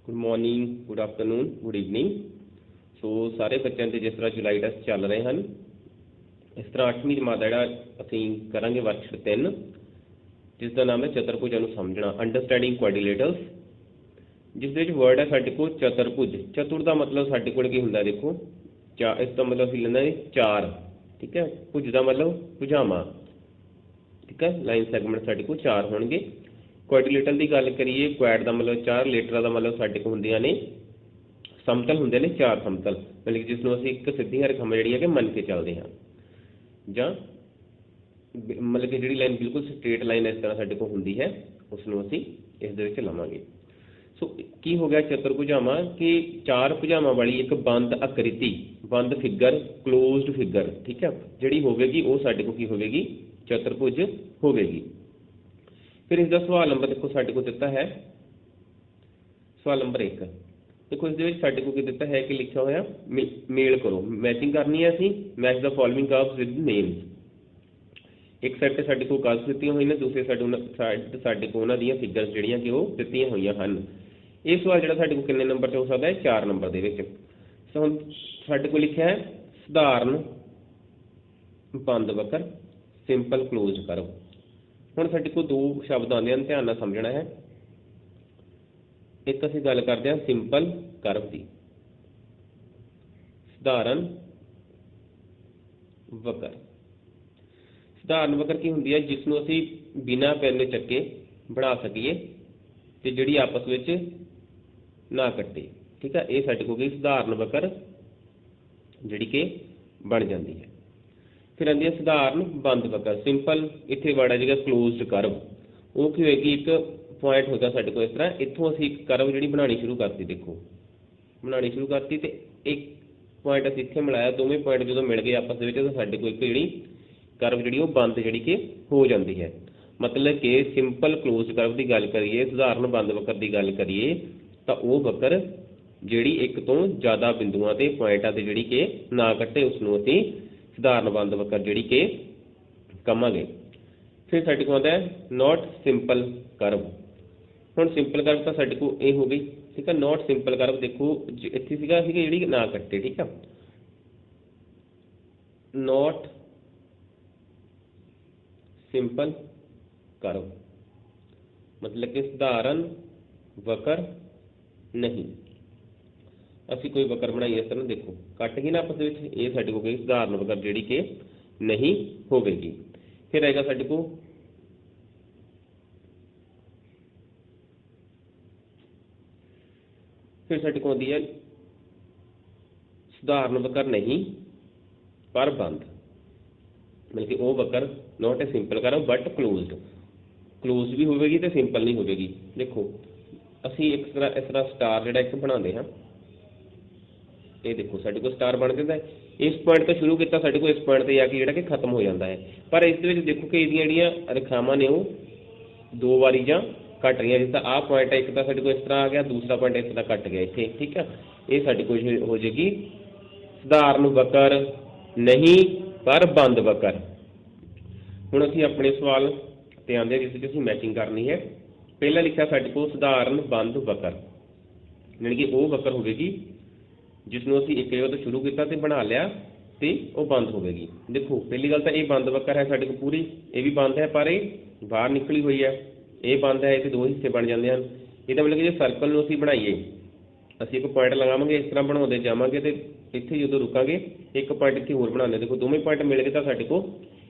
Good morning, good afternoon, good evening. So सारे बच्चों के जिस तरह जुलाई टेस्ट चल रहे हैं, इस तरह 8वीं जमात का जोड़ा असी करांगे वर्कशीट 3, जिसका नाम है चतुर्भुजां नूं समझना, अंडरस्टैंडिंग क्वाड्रिलेटरल्स। जिस वर्ड है साडे कोल चतुर्भुज। चतुर का मतलब साडे कोल की हुंदा, देखो इसका मतलब असीं लैंदे चार, ठीक है। भुज का मतलब भुजावां, ठीक है। लाइन सैगमेंट साडे कोल चार होणगे। क्वाड्रिलेटरल की गल करिए, क्वैड का मतलब चार, लेटरल का मतलब साडे कोल हुंदियां ने समतल, होंगे ने चार समतल, मतलब कि जिसनों असीं एक सीधी रेखा जी है मन के चलते हैं, जां मतलब कि जी लाइन बिल्कुल स्ट्रेट लाइन इस तरह साडे कोल हुंदी है, उसनों असीं इस दे विच लवांगे। सो की हो गया चतुर्भुजावां कि चार भुजावां वाली एक बंद आकृति, बंद फिगर, क्लोज्ड फिगर, ठीक है, जिहड़ी होवेगी वो साडे कोल की होवेगी, चतुर्भुज होवेगी। फिर इसका सवाल नंबर देखो साडे कोल दिता है, सवाल नंबर 1 देखो इस साडे कोल की दिता है कि लिखा होया मेल करो, मैचिंग करनी है असीं, match the following curves with names. एक साइड ते साडे कोल कर्व्स दित्तियां होईयां ने, दूसरे साइड साडे कोल उन्हां दीयां फिगर्स जिहड़ियां कि वो दित्तियां होईयां हन। ये सवाल जिहड़ा साडे कोल किन्ने नंबर 'ਚ हो सकदा है, 4 नंबर दे विच। सो हुण साडे कोल लिखिआ है सधारण बंद वक्र, सिंपल क्लोज कर्व। हुण साडे कोल दो शब्द आउंदे हन, ध्यान नाल समझना है। एक असीं गल करते हैं सिंपल कर्व की, सधारण वक्र। सधारण वक्र की हुंदी है जिसनों असीं बिना पेन चक्के बना सकीए ते जिहड़ी आपस विच ना कट्टे, ठीक है। ये साडे कोल सधारण वक्र जिहड़ी कि बन जाती है। फिर आती है सधारण बंद वक्र, सिंपल, इत्थे वर्ड है जिहड़ा क्लोज्ड कर्व। वो की होएगी, एक पॉइंट होगा साडे कोल इस तरह, इत्थों असीं एक कर्व जिहड़ी बनानी शुरू करती, देखो बनानी शुरू करती ते एक पॉइंट असीं इत्थे मिलाया, दोवें पॉइंट जो मिल गए आपस में तो साडे कोल एक जिहड़ी कर्व जिहड़ी वो बंद जिहड़ी कि हो जाती है। मतलब कि सिंपल क्लोज कर्व की गल करिए, सधारण बंद वक्र की गल करिए, तो वो वक्र जिहड़ी एक तो ज़्यादा बिंदुओं ते पॉइंटां ते जिहड़ी कि ना कट्टे, उसनों असीं सधारण बंद वक्र जिहड़ी कि कहांगे। फिर साडे कोल आउंदा है नॉट सिंपल कर्व। हुण सिंपल कर्व तो साडे कोल ये हो गई, ठीक है। नॉट सिंपल कर्व देखो इत्थे सीगा जिहड़ी ना कट्टे, ठीक है। नॉट सिंपल कर्व मतलब कि सधारण वक्र नहीं। असीं कोई वक्र बनाइए इस तरह, देखो कट गई ना आपस में, ये साडे कोल कोई सधारण वक्र जिहड़ी कि नहीं होवेगी। फिर आएगा साडे कोल फिर साडे कोल आउंदी है सधारण वक्र नहीं पर बंद, मतलब कि वो वक्र not a simple curve but closed, close भी होवेगी तो सिंपल नहीं होवेगी। देखो असीं इस तरह स्टार जिहड़ा एक बनाते हैं, ये देखो साडे कोल स्टार बन जाता है। इस पॉइंट तो शुरू किया, साडे कोल इस पॉइंट पर आके जिहड़ा कि खत्म हो जाता है। पर इस दे विच देखो कि इहदियां जिहड़ियां रेखावां ने वो दो वारी जां घट रही, जिस तरह आ पॉइंट है एक तो साडे कोल इस तरह आ गया, दूसरा पॉइंट इस तरह कट गया इत्थे, ठीक है। ये साडे कोल हो जाएगी सधारण वक्र नहीं पर बंद वक्र। हुण असीं अपने सवाल ते आंदे जिस विच असीं मैचिंग करनी है। पहला लिखा साडे कोल सधारण बंद वक्र, यानी कि वो वक्र होवेगी जिसनों असीं एक जगह तो शुरू किया तो बना लिया तो वो बंद होवेगी। देखो पहली गल तो ये बंद वक्र है साडे कोल पूरी, ये भी बंद है पर ये बाहर निकली हुई है, ये बंद है, ये दो हिस्से बन जाते हैं। ये मतलब कि जो सर्कल में असीं बनाइए, असीं एक पॉइंट लगावांगे, इस तरह बनाते जावांगे तो इत्थे जो रुकांगे एक पॉइंट इत्थे होर बनाने, देखो दोवें पॉइंट मिल गए तो साडे कोल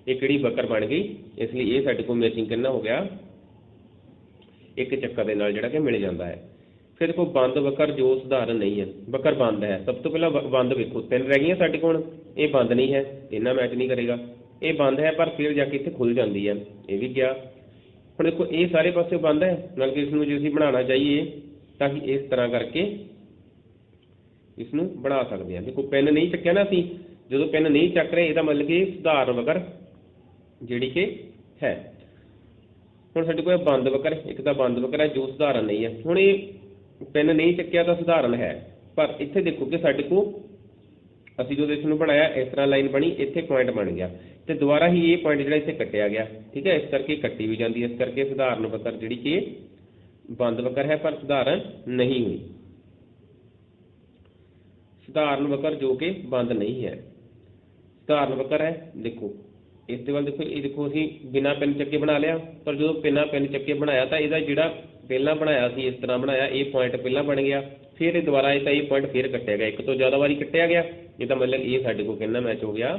एक जिहड़ी वक्र बन गई। इसलिए ये साडे कोल मैचिंग कितना हो गया, एक चक्कर दे नाल जिहड़ा कि मिल जाता है। फिर देखो बंद वक्र जो सधारण नहीं है, वक्र बंद है। सब तो पहला बंद वेखो, 3 रह गई साडे कोल, ये बंद नहीं है, इन्ना मैच नहीं करेगा। ये बंद है पर फिर जाके इत्थे खुल जाती है, ये भी गया। हुण देखो ये सारे पासे बंद है, मतलब कि इसनूं जे असीं बनाना चाहिए तो इस तरह करके इसनूं बना सकते हैं। देखो पेन नहीं चक्या ना असीं, जो पेन नहीं चक रहे, इसका मतलब कि सधारण वक्र जिहड़ी कि है। हुण साडे कोल बंद वक्र, एक तो बंद वक्र है जो सधारण नहीं है। हुण ये पेन नहीं चक्या तो सधारण है, पर इत्थे देखो कि साडे कोल असीं जो इसनूं बनाया इस तरह लाइन बनी, इत्थे पॉइंट बन गया तो दोबारा ही ये पॉइंट जिहड़ा इत्थे कट्टिया गया, ठीक है। इस करके कट्टी भी जाती है, इस करके सधारण वक्र जिहड़ी कि बंद वक्र है पर सधारण नहीं हुई। ਸਧਾਰਨ ਵਕਰ ਜੋ ਕਿ ਬੰਦ ਨਹੀਂ ਹੈ। ਸਧਾਰਨ ਵਕਰ ਹੈ, ਦੇਖੋ ਇਸ ਦੇ ਵੱਲ ਦੇਖੋ, ਇਹ ਦੇਖੋ ਅਸੀਂ ਬਿਨਾਂ ਪੈਨ ਚੱਕੇ ਬਣਾ ਲਿਆ, ਪਰ ਜਦੋਂ ਬਿਨਾਂ ਪੈਨ ਚੱਕੇ ਬਣਾਇਆ ਤਾਂ ਇਹਦਾ ਜਿਹੜਾ ਪਹਿਲਾਂ ਬਣਾਇਆ ਸੀ ਇਸ ਤਰ੍ਹਾਂ ਬਣਾਇਆ, ਇਹ ਪੁਆਇੰਟ ਪਹਿਲਾਂ ਬਣ ਗਿਆ, ਫਿਰ ਇਹ ਦੁਬਾਰਾ ਇਹ ਤਾਂ ਇਹ ਪੁਆਇੰਟ ਫਿਰ ਕੱਟਿਆ ਗਿਆ, ਇੱਕ ਤੋਂ ਜ਼ਿਆਦਾ ਵਾਰੀ ਕੱਟਿਆ ਗਿਆ, ਇਹਦਾ ਮਤਲਬ ਇਹ ਸਾਡੇ ਕੋਲ ਕਿੰਨਾ ਮੈਚ ਹੋ ਗਿਆ,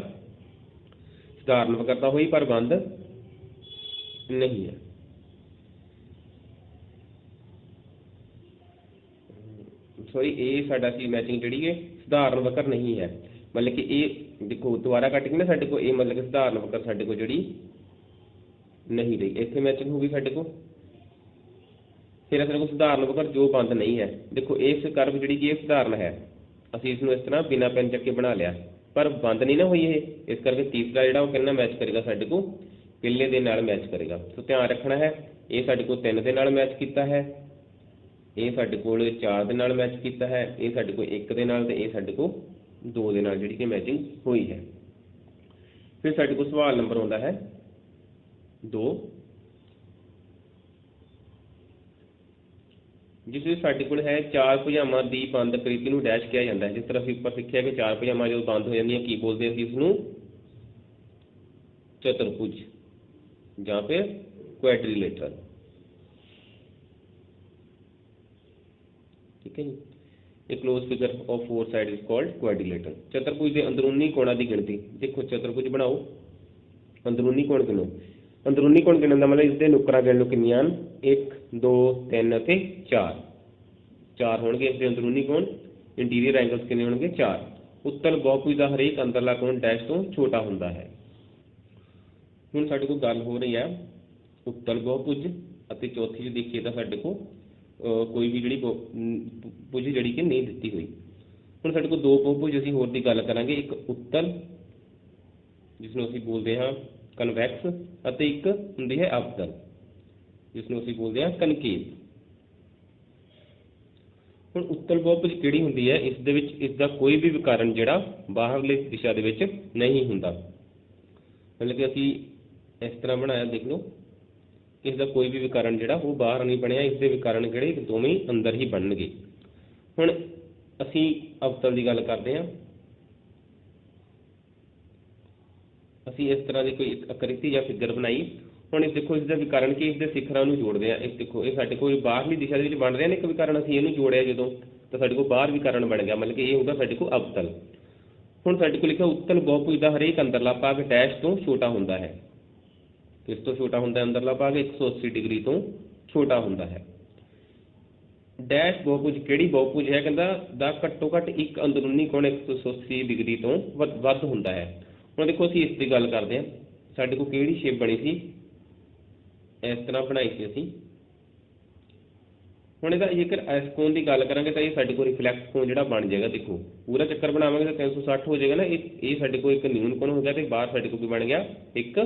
ਸਧਾਰਨ ਵਕਰ ਤਾਂ ਹੋਈ ਪਰ ਬੰਦ ਨਹੀਂ ਹੈ। ਸੋਰੀ, ਇਹ ਸਾਡਾ ਸੀ ਮੈਚਿੰਗ ਜਿਹੜੀ ਹੈ ਸਧਾਰਨ ਵਕਰ ਨਹੀਂ ਹੈ, ਮਤਲਬ ਕਿ ਇਹ ਦੇਖੋ ਦੁਬਾਰਾ ਕੱਟ ਕੇ ਨਾ ਸਾਡੇ ਕੋਲ ਇਹ ਮਤਲਬ ਕਿ ਸਧਾਰਨ ਵਕਰ ਸਾਡੇ ਕੋਲ ਜਿਹੜੀ ਨਹੀਂ ਰਹੀ, ਇੱਥੇ ਮੈਚਿੰਗ ਹੋ ਗਈ ਸਾਡੇ ਕੋਲ। ਫਿਰ ਸਾਡੇ ਕੋਲ ਸਧਾਰਨ ਵਕਰ ਜੋ ਬੰਦ ਨਹੀਂ ਹੈ, ਦੇਖੋ ਇਸ ਕਰਵ ਜਿਹੜੀ ਕਿ ਇਹ ਸਧਾਰਨ ਹੈ, ਅਸੀਂ ਇਸ ਨੂੰ ਇਸ ਤਰ੍ਹਾਂ ਬਿਨਾਂ ਪੈਨ ਚੱਕੇ ਬਣਾ ਲਿਆ ਪਰ ਬੰਦ ਨਹੀਂ ਨਾ ਹੋਈ ਇਹ, ਇਸ ਕਰਕੇ ਤੀਸਰਾ ਜਿਹੜਾ ਉਹ ਕਿੰਨਾ ਮੈਚ ਕਰੇਗਾ ਸਾਡੇ ਕੋਲ, ਪਹਿਲੇ ਦੇ ਨਾਲ ਮੈਚ ਕਰੇਗਾ। ਸੋ ਧਿਆਨ ਰੱਖਣਾ ਹੈ, ਇਹ ਸਾਡੇ ਕੋਲ 3 ਦੇ ਨਾਲ ਮੈਚ ਕੀਤਾ ਹੈ, ਇਹ ਸਾਡੇ ਕੋਲ 4 ਦੇ ਨਾਲ ਮੈਚ ਕੀਤਾ ਹੈ, ਇਹ ਸਾਡੇ ਕੋਲ 1 ਦੇ ਨਾਲ, ਤੇ ਇਹ ਸਾਡੇ ਕੋਲ 2 ਦੇ ਨਾਲ ਜਿਹੜੀ ਕਿ ਮੈਚਿੰਗ ਹੋਈ ਹੈ। ਫਿਰ ਸਾਡੇ ਕੋਲ ਸਵਾਲ ਨੰਬਰ ਆਉਂਦਾ ਹੈ 2, ਜਿਸ ਵਿੱਚ ਸਾਡੇ ਕੋਲ ਹੈ ਚਾਰ ਭੁਜਾਵਾਂ ਦੀ ਬੰਦ ਆਕ੍ਰਿਤੀ ਨੂੰ ਡੈਸ਼ ਕਿਹਾ ਜਾਂਦਾ ਹੈ। ਜਿਸ ਤਰ੍ਹਾਂ ਅਸੀਂ ਉੱਪਰ ਸਿੱਖਿਆ ਕਿ ਚਾਰ ਭੁਜਾਵਾਂ ਜਦੋਂ ਬੰਦ ਹੋ ਜਾਂਦੀਆਂ ਕੀ ਬੋਲਦੇ ਅਸੀਂ ਇਸ ਨੂੰ ਚਤੁਰਭੁਜ ਜਾਂ ਫਿਰ ਕੁਐਡਰੀਲੇਟਰਲ। ਠੀਕ ਹੈ ਜੀ, ਇਹ closed figure of 4 side is called quadrilateral. ਚਤੁਰਭੁਜ ਦੇ ਅੰਦਰੂਨੀ ਕੋਣਾਂ ਦੀ ਗਿਣਤੀ, ਦੇਖੋ ਚਤੁਰਭੁਜ ਬਣਾਓ, ਅੰਦਰੂਨੀ ਕੋਣ ਗਿਣੋ, ਅੰਦਰੂਨੀ ਕੋਣ ਗਿਣਨ ਦਾ ਮਤਲਬ ਇਸ ਦੇ ਨੁੱਕਰਾਂ ਗਿਣ ਲਓ ਕਿੰਨੀਆਂ ਹਨ, 1 2 3 ਅਤੇ 4, 4 ਹੋਣਗੇ ਇਸ ਦੇ ਅੰਦਰੂਨੀ ਕੋਣ। ਇੰਟੀਰੀਅਰ ਐਂਗਲਸ ਕਿੰਨੇ ਹੋਣਗੇ, 4। ਉੱਤਲ ਬਹੁਭੁਜ ਦਾ ਹਰੇਕ ਅੰਦਰਲਾ ਕੋਣ ਡੈਸ਼ ਤੋਂ ਛੋਟਾ ਹੁੰਦਾ ਹੈ। ਹੁਣ ਸਾਡੇ ਕੋਲ ਗੱਲ ਹੋ ਰਹੀ ਹੈ ਉੱਤਲ ਬਹੁਭੁਜ ਅਤੇ ਚੌਥੀ 'ਚ ਦੇਖੀਏ ਤਾਂ ਸਾਡੇ ਕੋਲ ਕੋਈ ਵੀ ਜਿਹੜੀ ਭੁਜ ਜਿਹੜੀ ਕਿ ਨਹੀਂ ਦਿੱਤੀ ਹੋਈ। ਹੁਣ ਸਾਡੇ ਕੋਲ 2 ਬਹੁਭੁਜ ਅਸੀਂ ਹੋਰ ਦੀ ਗੱਲ ਕਰਾਂਗੇ, ਇੱਕ ਉੱਤਲ ਜਿਸ ਨੂੰ ਅਸੀਂ ਬੋਲਦੇ ਹਾਂ ਕਨਵੈਕਸ ਅਤੇ ਇੱਕ ਹੁੰਦੀ ਹੈ ਅਵਤਲ ਜਿਸ ਨੂੰ ਅਸੀਂ ਬੋਲਦੇ ਹਾਂ ਕਨਕੇਵ। ਹੁਣ ਉੱਤਲ ਬਹੁਭੁਜ ਕਿਹੜੀ ਹੁੰਦੀ ਹੈ, ਇਸ ਦੇ ਵਿੱਚ ਇਸ ਦਾ ਕੋਈ ਵੀ ਵਿਕਰਨ ਜਿਹੜਾ ਬਾਹਰਲੀ ਦਿਸ਼ਾ ਦੇ ਵਿੱਚ ਨਹੀਂ ਹੁੰਦਾ, ਮਤਲਬ ਕਿ ਅਸੀਂ ਇਸ ਤਰ੍ਹਾਂ ਬਣਾਇਆ ਦੇਖ ਲਓ, ਇਸ ਦਾ ਕੋਈ ਵੀ ਵਿਕਰਨ ਜਿਹੜਾ ਉਹ ਬਾਹਰ ਨਹੀਂ ਬਣਿਆ, ਇਸ ਦੇ ਵਿਕਰਨ ਜਿਹੜੇ ਦੋਵੇਂ ਅੰਦਰ ਹੀ ਬਣਨਗੇ। ਹੁਣ ਅਸੀਂ ਅਵਤਲ ਦੀ ਗੱਲ ਕਰਦੇ ਹਾਂ, ਅਸੀਂ ਇਸ ਤਰ੍ਹਾਂ ਦੀ ਕੋਈ ਆਕ੍ਰਿਤੀ ਜਾਂ ਫਿਗਰ ਬਣਾਈ। ਹੁਣ ਇਸ ਦੇਖੋ ਇਸ ਦਾ ਵਿਕਰਨ ਕੀ, ਇਸ ਦੇ ਸਿਖਰਾਂ ਨੂੰ ਜੋੜਦੇ ਹਾਂ। ਇਸ ਦੇਖੋ ਇਹ ਸਾਡੇ ਕੋਲ ਬਾਹਰਲੀ ਦਿਸ਼ਾ ਦੇ ਵਿੱਚ ਬਣ ਰਿਹਾ ਨੇ ਇੱਕ ਵਿਕਰਨ, ਅਸੀਂ ਇਹਨੂੰ ਜੋੜਿਆ ਜਦੋਂ ਤਾਂ ਸਾਡੇ ਕੋਲ ਬਾਹਰ ਵਿਕਰਨ ਬਣ ਗਿਆ, ਮਤਲਬ ਕਿ ਇਹ ਹੋਊਗਾ ਸਾਡੇ ਕੋਲ ਅਵਤਲ। ਹੁਣ ਸਾਡੇ ਕੋਲ ਲਿਖਿਆ ਉੱਤਲ ਬਹੁਭੁਜ ਦਾ ਹਰੇਕ ਅੰਦਰਲਾ ਭਾਗ ਡੈਸ਼ ਤੋਂ ਛੋਟਾ ਹੁੰਦਾ ਹੈ, ਕਿਸ ਤੋਂ ਛੋਟਾ ਹੁੰਦਾ ਹੈ, ਅੰਦਰਲਾ ਭਾਗ 180 ਡਿਗਰੀ ਤੋਂ ਛੋਟਾ ਹੁੰਦਾ ਹੈ। ਡੈਸ਼ ਬਹੁਭੁਜ ਕਿਹੜੀ ਬਹੁਭੁਜ ਹੈ, ਕਹਿੰਦਾ ਦਾ ਘੱਟੋ ਘੱਟ ਇੱਕ ਅੰਦਰੂਨੀ ਕੋਣ 180 ਡਿਗਰੀ ਤੋਂ ਵੱਧ ਹੁੰਦਾ ਹੈ। ਹੁਣ ਦੇਖੋ ਅਸੀਂ ਇਸ ਦੀ ਗੱਲ ਕਰਦੇ ਹਾਂ, ਸਾਡੇ ਕੋਲ ਕਿਹੜੀ ਸ਼ੇਪ ਬਣੀ ਸੀ, ਇਸ ਤਰ੍ਹਾਂ ਬਣਾਈ ਸੀ ਅਸੀਂ। ਹੁਣ ਇਹਦਾ ਜੇਕਰ ਇਸ ਕੋਣ ਦੀ ਗੱਲ ਕਰਾਂਗੇ ਤਾਂ ਇਹ ਸਾਡੇ ਕੋਲ ਰਿਫਲੈਕਸ ਕੋਣ ਜਿਹੜਾ ਬਣ ਜਾਏਗਾ, ਦੇਖੋ ਪੂਰਾ ਚੱਕਰ ਬਣਾਵਾਂਗੇ ਤਾਂ 360 ਹੋ ਜਾਏਗਾ ਨਾ, ਇਹ ਸਾਡੇ ਕੋਲ ਇੱਕ ਨਿਊਨ ਕੋਣ ਹੋ ਗਿਆ, ਤੇ ਬਾਹਰ ਸਾਡੇ ਕੋਲ ਕੀ ਬਣ ਗਿਆ, ਇੱਕ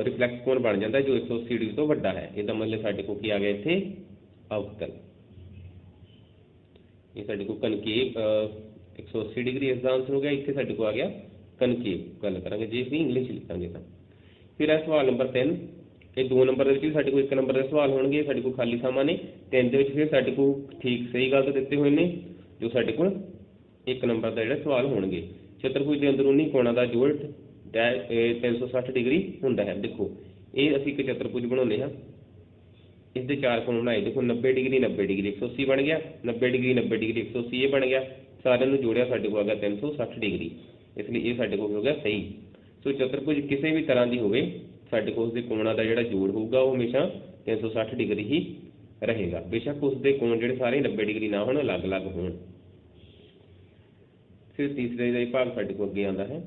ਰਿਫਲੈਕਸ ਕੋਣ ਬਣ ਜਾਂਦਾ ਜੋ 180 ਡਿਗਰੀ ਤੋਂ ਵੱਡਾ ਹੈ। ਇਹਦਾ ਮਤਲਬ ਸਾਡੇ ਕੋਲ ਕੀ ਆ ਗਿਆ ਇੱਥੇ ਅਵਤਲ। ਇਹ ਸਾਡੇ ਕੋਲ ਕਨਕੇਵ 180 ਡਿਗਰੀ ਇਸ ਦਾ ਆਂਸਰ ਹੋ ਗਿਆ, ਇੱਥੇ ਸਾਡੇ ਕੋਲ ਆ ਗਿਆ ਕਨਕੇਵ ਗੱਲ ਕਰਾਂਗੇ ਜੇ ਅਸੀਂ ਇੰਗਲਿਸ਼ ਲਿਖਾਂਗੇ ਤਾਂ। ਫਿਰ ਹੈ ਸਵਾਲ ਨੰਬਰ 3, ਇਹ 2 ਨੰਬਰ ਦੇ ਵਿੱਚ ਵੀ ਸਾਡੇ ਕੋਲ 1 ਨੰਬਰ ਦੇ ਸਵਾਲ ਹੋਣਗੇ, ਸਾਡੇ ਕੋਲ ਖਾਲੀ ਸਮਾਂ ਨੇ। 3 ਦੇ ਵਿੱਚ ਫਿਰ ਸਾਡੇ ਕੋਲ ਠੀਕ ਸਹੀ ਗੱਲ ਤਾਂ ਦਿੱਤੇ ਹੋਏ ਨੇ ਜੋ ਸਾਡੇ ਕੋਲ 1 ਨੰਬਰ ਦਾ ਜਿਹੜਾ ਸਵਾਲ ਹੋਣਗੇ। ਚਤੁਰਭੁਜ ਦੇ ਅੰਦਰੂਨੀ ਕੋਣਾਂ ਦਾ ਜੋੜ 360 ਡਿਗਰੀ ਹੁੰਦਾ ਹੈ। ਦੇਖੋ ਇਹ ਅਸੀਂ ਇੱਕ ਚਤੁਰਭੁਜ ਬਣਾਉਂਦੇ ਹਾਂ, ਇਸ ਦੇ 4 ਕੋਣ ਬਣਾਏ, ਦੇਖੋ 90 ਡਿਗਰੀ 90 ਡਿਗਰੀ 180 ਬਣ ਗਿਆ, 90 ਡਿਗਰੀ 90 ਡਿਗਰੀ 180 ਇਹ ਬਣ ਗਿਆ, ਸਾਰਿਆਂ ਨੂੰ ਜੋੜਿਆ ਸਾਡੇ ਕੋਲ ਆ ਗਿਆ 360 ਡਿਗਰੀ, ਇਸ ਲਈ ਇਹ ਸਾਡੇ ਕੋਲ ਹੋ ਗਿਆ ਸਹੀ। ਸੋ ਚਤੁਰਭੁਜ ਕਿਸੇ ਵੀ ਤਰ੍ਹਾਂ ਦੀ ਹੋਵੇ ਸਾਡੇ ਕੋਲ ਉਸਦੇ ਕੋਣਾਂ ਦਾ ਜਿਹੜਾ ਜੋੜ ਹੋਊਗਾ ਉਹ ਹਮੇਸ਼ਾ 360 ਡਿਗਰੀ ਹੀ ਰਹੇਗਾ, ਬੇਸ਼ੱਕ ਉਸਦੇ ਕੋਣ ਜਿਹੜੇ ਸਾਰੇ 90 ਡਿਗਰੀ ਨਾ ਹੋਣ, ਅਲੱਗ-ਅਲੱਗ ਹੋਣ। ਫਿਰ ਤੀਸਰੇ ਦਾ ਭਾਗ ਸਾਡੇ ਕੋਲ ਅੱਗੇ ਆਉਂਦਾ ਹੈ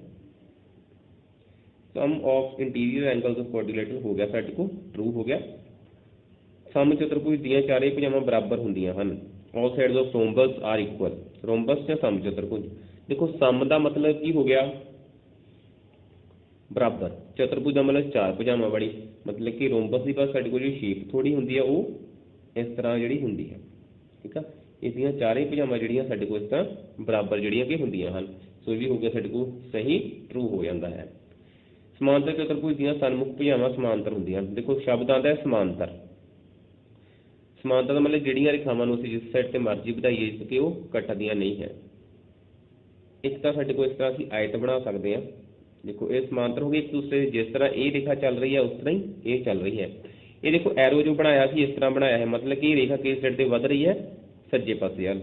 some of interior angles of ਕੁਐਡਰੀਲੇਟਰਲ, ਹੋ ਗਿਆ ਸਾਡੇ ਕੋਲ ਟਰੂ ਹੋ ਗਿਆ। ਸਮ ਚਤੁਰਭੁਜ ਦੀਆਂ ਚਾਰੇ ਭੁਜਾਵਾਂ ਬਰਾਬਰ ਹੁੰਦੀਆਂ ਹਨ। All sides of rhombus are equal, rhombus ਜਾਂ ਸਮ ਚਤੁਰਭੁਜ। ਦੇਖੋ ਸਮ ਦਾ ਮਤਲਬ ਕੀ ਹੋ ਗਿਆ, ਬਰਾਬਰ। ਚਤੁਰਭੁਜ ਦਾ ਮਤਲਬ 4 ਭੁਜਾਵਾਂ ਵਾਲੀ, ਮਤਲਬ ਕਿ ਰੋਮਬਸ ਦੀ ਬਸ ਸਾਡੇ ਕੋਲ ਜਿਹੜੀ ਸ਼ੇਪ ਥੋੜੀ ਹੁੰਦੀ ਹੈ ਉਹ ਇਸ ਤਰ੍ਹਾਂ ਜਿਹੜੀ ਹੁੰਦੀ ਹੈ, ਠੀਕ ਆ। ਇਹਦੀਆਂ ਚਾਰੇ ਭੁਜਾਵਾਂ ਜਿਹੜੀਆਂ ਸਾਡੇ ਕੋਲ ਇਸ ਤਰ੍ਹਾਂ ਬਰਾਬਰ ਜਿਹੜੀਆਂ ਕਿ ਹੁੰਦੀਆਂ ਹਨ। ਸੋ ਇਹ ਵੀ ਹੋ ਗਿਆ ਸਾਡੇ ਕੋਲ ਸਹੀ, ਟਰੂ ਹੋ ਜਾਂਦਾ ਹੈ। ਸਮਾਂਤਰ ਚਤੁਰਭੁਜ ਦੀਆਂ ਸਨਮੁਖ ਭੁਜਾਵਾਂ ਸਮਾਂਤਰ ਹੁੰਦੀਆਂ ਹਨ। ਦੇਖੋ ਸ਼ਬਦ ਆਉਂਦਾ ਹੈ ਸਮਾਂਤਰ, समानता का मतलब ਜਿਹੜੀਆਂ ਰੇਖਾਵਾਂ ਨੂੰ ਅਸੀਂ ਜਿਸ ਸਾਈਡ ਤੇ ਮਰਜ਼ੀ ਵਧਾਈਏ ਕਿ ਉਹ ਕੱਟਦੀਆਂ ਨਹੀਂ ਹੈ। ਇੱਕ ਤਾਂ ਸਾਡੇ ਕੋਲ ਇਸ ਤਰ੍ਹਾਂ ਅਸੀਂ ਆਇਤ ਬਣਾ ਸਕਦੇ ਹਾਂ। ਦੇਖੋ ਇਹ ਸਮਾਂਤਰ ਹੋ ਗਏ ਇੱਕ ਦੂਸਰੇ ਦੇ, ਜਿਸ ਤਰ੍ਹਾਂ ਇਹ ਰੇਖਾ ਚੱਲ ਰਹੀ ਹੈ ਉਸ ਤਰ੍ਹਾਂ ਹੀ ਇਹ ਚੱਲ ਰਹੀ ਹੈ। ਇਹ ਦੇਖੋ ਐਰੋ ਜੋ ਬਣਾਇਆ ਸੀ ਇਸ ਤਰ੍ਹਾਂ ਬਣਾਇਆ ਹੈ, ਮਤਲਬ ਕਿ ਇਹ ਰੇਖਾ ਕਿਸ ਸਾਈਡ ਤੇ ਵੱਧ ਰਹੀ ਹੈ, ਸੱਜੇ ਪਾਸੇ ਵੱਲ।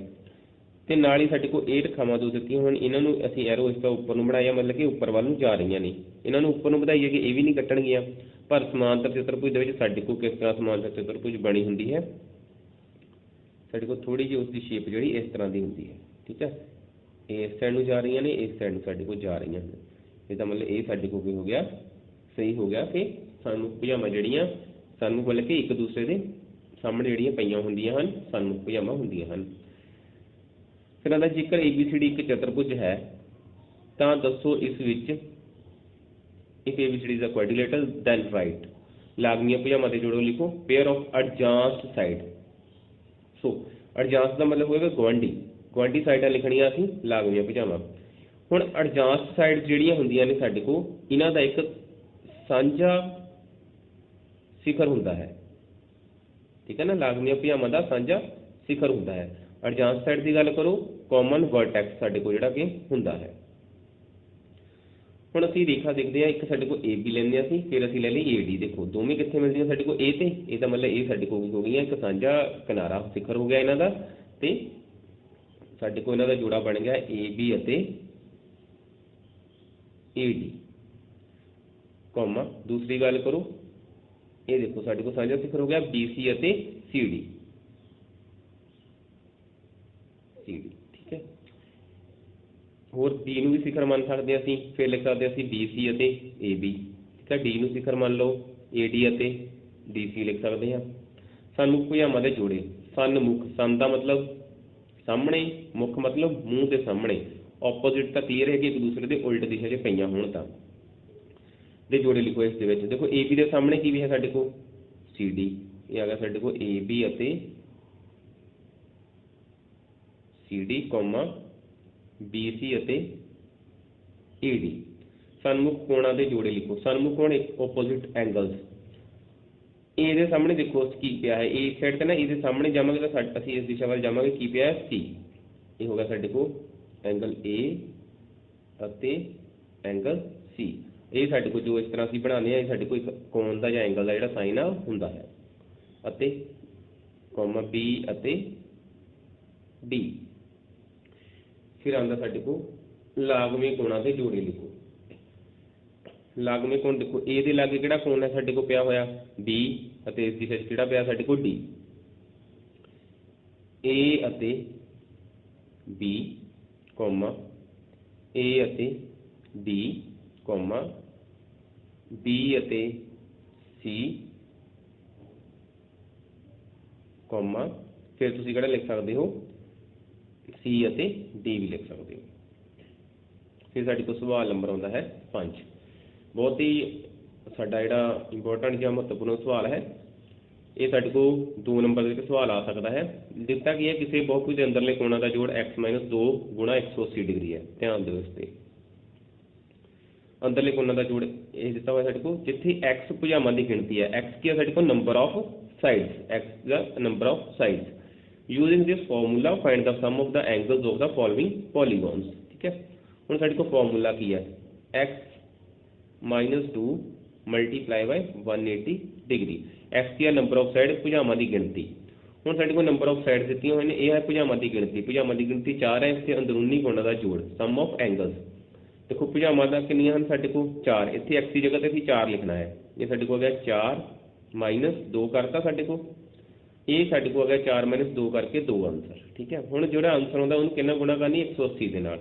ਤੇ ਨਾਲ ਹੀ ਸਾਡੇ ਕੋਲ ਇਹ ਰੇਖਾਵਾਂ ਦੋ ਦਿੱਤੀਆਂ ਹੁਣ, ਇਹਨਾਂ ਨੂੰ ਅਸੀਂ ਐਰੋ ਇਸ ਦਾ ਉੱਪਰ ਨੂੰ ਬਣਾਇਆ, ਮਤਲਬ ਕਿ ਉੱਪਰ ਵੱਲ ਨੂੰ ਜਾ ਰਹੀਆਂ ਨੇ। ਇਹਨਾਂ ਨੂੰ ਉੱਪਰ ਨੂੰ ਵਧਾਈਏ ਕਿ ਇਹ ਵੀ ਨਹੀਂ ਕੱਟਣਗੀਆਂ। ਪਰ ਸਮਾਂਤਰ ਚਤੁਰਭੁਜ ਦੇ ਵਿੱਚ ਸਾਡੇ ਕੋਲ ਕਿਸ ਤਰ੍ਹਾਂ ਸਮਾਂਤਰ ਚਤੁਰਭੁਜ ਬਣੀ ਹੁੰਦੀ ਹੈ, ਸਾਡੇ ਕੋਲ ਥੋੜੀ ਜਿਹੀ ਉਸ ਦੀ ਸ਼ੇਪ ਜਿਹੜੀ ਇਸ ਤਰ੍ਹਾਂ ਦੀ ਹੁੰਦੀ ਹੈ। ਠੀਕ ਹੈ, ਇਹ ਇਸ ਸਾਈਡ ਨੂੰ ਜਾ ਰਹੀਆਂ ਨੇ, ਇਸ ਸਾਈਡ ਨੂੰ ਸਾਡੇ ਕੋਲ ਜਾ ਰਹੀਆਂ ਨੇ। ਇਹਦਾ ਮਤਲਬ ਇਹ ਸਾਡੇ ਕੋਲ ਕੀ ਹੋ ਗਿਆ, ਸਹੀ ਹੋ ਗਿਆ ਕਿ ਸਾਨੂੰ ਭੁਜਾਵਾਂ ਜਿਹੜੀਆਂ ਸਾਨੂੰ ਮਤਲਬ ਕਿ ਇੱਕ ਦੂਸਰੇ ਦੇ ਸਾਹਮਣੇ ਜਿਹੜੀਆਂ ਪਈਆਂ ਹੁੰਦੀਆਂ ਹਨ, ਸਾਨੂੰ ਭੁਜਾਵਾਂ ਹੁੰਦੀਆਂ ਹਨ। ਫਿਰ ਆਉਂਦਾ ਜੇਕਰ ABCD ਇੱਕ ਚਤੁਰਭੁਜ ਹੈ ਤਾਂ ਦੱਸੋ ਇਸ ਵਿੱਚ if ABCD is a quadrilateral then write ਲਾਗਮੀਆਂ ਭੁਜਾਵਾਂ ਦੇ ਜੋੜੋ ਲਿਖੋ pair of adjacent side। So adjacent ਦਾ ਮਤਲਬ ਹੋਏਗਾ ਗੁਆਂਢੀ ਸਾਈਡਾਂ ਲਿਖਣੀਆਂ ਅਸੀਂ ਲਾਗਮੀਆਂ ਭੁਜਾਵਾਂ। ਹੁਣ adjacent ਸਾਈਡ ਜਿਹੜੀਆਂ ਹੁੰਦੀਆਂ ਨੇ ਸਾਡੇ ਕੋਲ, ਇਹਨਾਂ ਦਾ ਇੱਕ ਸਾਂਝਾ ਸਿਖਰ ਹੁੰਦਾ ਹੈ। ਠੀਕ ਹੈ ਨਾ, ਲਾਗਮੀਆਂ ਭੁਜਾਵਾਂ ਦਾ ਸਾਂਝਾ ਸਿਖਰ ਹੁੰਦਾ ਹੈ। adjacent ਸਾਈਡ ਦੀ ਗੱਲ ਕਰੋ, ਕਾਮਨ ਵਰਟੈਕਸ ਸਾਡੇ ਕੋਲ ਜਿਹੜਾ ਕਿ ਹੁੰਦਾ ਹੈ। ਹੁਣ ਅਸੀਂ ਰੇਖਾ ਦੇਖਦੇ ਹਾਂ, ਇੱਕ ਸਾਡੇ ਕੋਲ AB ਲੈਂਦੇ ਹਾਂ ਅਸੀਂ, ਫਿਰ ਅਸੀਂ ਲੈ ਲਈ AD। ਦੇਖੋ ਦੋਵੇਂ ਕਿੱਥੇ ਮਿਲਦੀਆਂ ਸਾਡੇ ਕੋਲ, A ਤੇ। ਇਹਦਾ ਮਤਲਬ ਇਹ ਸਾਡੇ ਕੋਲ ਹੋ ਗਈਆਂ ਇੱਕ ਸਾਂਝਾ ਕਿਨਾਰਾ ਸਿਖਰ ਹੋ ਗਿਆ ਇਹਨਾਂ ਦਾ, ਤੇ ਸਾਡੇ ਕੋਲ ਇਹਨਾਂ ਦਾ ਜੋੜਾ ਬਣ ਗਿਆ AB ਅਤੇ AD। ਦੂਸਰੀ ਗੱਲ ਕਰੋ, ਇਹ ਦੇਖੋ ਸਾਡੇ ਕੋਲ ਸਾਂਝਾ ਸਿਖਰ ਹੋ ਗਿਆ BC ਅਤੇ CD। ਠੀਕ ਹੈ, ਹੋਰ D ਨੂੰ ਵੀ ਸਿਖਰ ਮੰਨ ਸਕਦੇ ਅਸੀਂ, ਫਿਰ ਲਿਖ ਸਕਦੇ ਅਸੀਂ BC ਅਤੇ AB। ਠੀਕ ਹੈ, D ਨੂੰ ਸਿਖਰ ਮੰਨ ਲਓ, AD ਅਤੇ DC ਲਿਖ ਸਕਦੇ ਹਾਂ। ਸਨਮੁਖ ਭੁਜਾਵਾਂ ਦੇ ਜੋੜੇ, ਸਨਮੁਖ, ਸਨ ਦਾ ਮਤਲਬ ਸਾਹਮਣੇ, ਮੁੱਖ ਮਤਲਬ ਮੂੰਹ ਦੇ ਸਾਹਮਣੇ, ਆਪੋਜ਼ਿਟ ਤਾਂ ਕਲੀਅਰ ਹੈ ਕਿ ਇੱਕ ਦੂਸਰੇ ਦੇ ਉਲਟ ਦਿਸ਼ਾ 'ਚ ਪਈਆਂ ਹੋਣ ਤਾਂ ਦੇ ਜੋੜੇ ਲਿਖੋ ਇਸ ਦੇ ਵਿੱਚ। ਦੇਖੋ AB ਦੇ ਸਾਹਮਣੇ ਕੀ ਵੀ ਹੈ ਸਾਡੇ ਕੋਲ, CD। ਇਹ ਆ ਗਿਆ ਸਾਡੇ ਕੋਲ AB ਅਤੇ CD, BC ਅਤੇ AD। ਸਨਮੁਖ ਕੋਣਾਂ ਦੇ ਜੋੜੇ ਲਿਖੋ, ਸਨਮੁਖ ਕੋਣ ਆਪੋਜ਼ਿਟ ਐਂਗਲਸ। ਇਹਦੇ ਸਾਹਮਣੇ ਦੇਖੋ ਕੀ ਪਿਆ ਹੈ, ਇਹ ਸਾਈਡ ਤੇ ਨਾ ਇਹਦੇ ਸਾਹਮਣੇ ਜਾਵਾਂਗੇ ਤਾਂ ਅਸੀਂ ਇਸ ਦਿਸ਼ਾ ਵੱਲ ਜਾਵਾਂਗੇ, ਕੀ ਪਿਆ ਹੈ C। ਇਹ ਹੋ ਗਿਆ ਸਾਡੇ ਕੋਲ ਐਂਗਲ A ਅਤੇ ਐਂਗਲ C। ਇਹ ਸਾਡੇ ਕੋਲ ਜੋ ਇਸ ਤਰ੍ਹਾਂ ਅਸੀਂ ਬਣਾਉਂਦੇ ਹਾਂ, ਇਹ ਸਾਡੇ ਕੋਲ ਇੱਕ ਕੋਣ ਦਾ ਜਾਂ ਐਂਗਲ ਦਾ ਜਿਹੜਾ ਸਾਈਨ ਆ ਹੁੰਦਾ ਹੈ। ਅਤੇ B ਅਤੇ D। ਫਿਰ ਆਉਂਦਾ ਸਾਡੇ ਕੋਲ ਲਾਗਵੇਂ ਕੋਣਾਂ ਦੇ ਜੋੜੇ ਲਿਖੋ। ਲਾਗਵੇਂ ਕੋਣ ਦੇਖੋ, A ਦੇ ਲਾਗੇ ਕਿਹੜਾ ਕੋਣ ਹੈ ਸਾਡੇ ਕੋਲ ਪਿਆ ਹੋਇਆ B, ਅਤੇ ਇਸ ਦਿਸ਼ਾ 'ਚ ਕਿਹੜਾ ਪਿਆ ਸਾਡੇ ਕੋਲ D। A ਅਤੇ B, A ਅਤੇ D, B ਅਤੇ C, ਫਿਰ ਤੁਸੀਂ ਕਿਹੜਾ ਲਿਖ ਸਕਦੇ ਹੋ C ਅਤੇ D ਵੀ ਲਿਖ ਸਕਦੇ ਹੋ। ਫਿਰ ਸਾਡੇ ਕੋਲ ਸਵਾਲ ਨੰਬਰ ਆਉਂਦਾ ਹੈ 5। ਬਹੁਤ ਹੀ ਸਾਡਾ ਜਿਹੜਾ ਇੰਪੋਰਟੈਂਟ ਜਾਂ ਮਹੱਤਵਪੂਰਨ ਸਵਾਲ ਹੈ। ਇਹ ਸਾਡੇ ਕੋਲ 2 ਨੰਬਰ ਦੇ ਵਿੱਚ ਸਵਾਲ ਆ ਸਕਦਾ ਹੈ। ਦਿੱਤਾ ਕੀ ਹੈ, ਕਿਸੇ ਬਹੁਭੁਜ ਦੇ ਅੰਦਰਲੇ ਕੋਣਾਂ ਦਾ ਜੋੜ x-2 ਗੁਣਾ 180 ਡਿਗਰੀ ਹੈ। ਧਿਆਨ ਦਿਓ ਇਸ 'ਤੇ, ਅੰਦਰਲੇ ਕੋਣਾਂ ਦਾ ਜੋੜ ਇਹ ਦਿੱਤਾ ਹੋਇਆ ਸਾਡੇ ਕੋਲ, ਜਿੱਥੇ x ਭੁਜਾਵਾਂ ਦੀ ਗਿਣਤੀ ਹੈ। x ਕੀ ਹੈ ਸਾਡੇ ਕੋਲ, ਨੰਬਰ ਆਫ ਸਾਈਡਸ, x ਦਾ number of sides. Using this formula find the sum of the angles of the following polygons. ਠੀਕ ਹੈ, ਹੁਣ ਸਾਡੇ ਕੋਲ ਫਾਰਮੂਲਾ ਕੀ ਹੈ, x-2 multiply by 180 degree. x ਕੀ ਹੈ, ਨੰਬਰ ਆਫ ਸਾਈਡ, ਭੁਜਾਵਾਂ ਦੀ ਗਿਣਤੀ। ਹੁਣ ਸਾਡੇ ਕੋਲ ਨੰਬਰ ਆਫ ਸਾਈਡ ਦਿੱਤੀਆਂ ਹੋਈਆਂ ਨੇ, ਇਹ ਹੈ ਭੁਜਾਵਾਂ ਦੀ ਗਿਣਤੀ। ਭੁਜਾਵਾਂ ਦੀ ਗਿਣਤੀ 4 ਹੈ, ਇੱਥੇ ਅੰਦਰੂਨੀ ਕੋਣਾਂ ਦਾ ਜੋੜ, ਸਮ ਆਫ ਐਂਗਲਸ। ਦੇਖੋ ਭੁਜਾਵਾਂ ਦਾ ਕਿੰਨੀਆਂ ਹਨ ਸਾਡੇ ਕੋਲ, 4। ਇੱਥੇ x ਦੀ ਜਗ੍ਹਾ 'ਤੇ ਅਸੀਂ 4 ਲਿਖਣਾ ਹੈ। ਇਹ ਸਾਡੇ ਕੋਲ ਹੋ ਗਿਆ 4 - 2 ਕਰਤਾ ਸਾਡੇ ਕੋਲ, ਇਹ ਸਾਡੇ ਕੋਲ ਆ ਗਿਆ 4 - 2 ਕਰਕੇ 2 ਆਂਸਰ। ਠੀਕ ਹੈ, ਹੁਣ ਜਿਹੜਾ ਆਂਸਰ ਆਉਂਦਾ ਉਹਨੂੰ ਕਿੰਨਾ ਗੁਣਾ ਕਰਨੀ, 180 ਦੇ ਨਾਲ।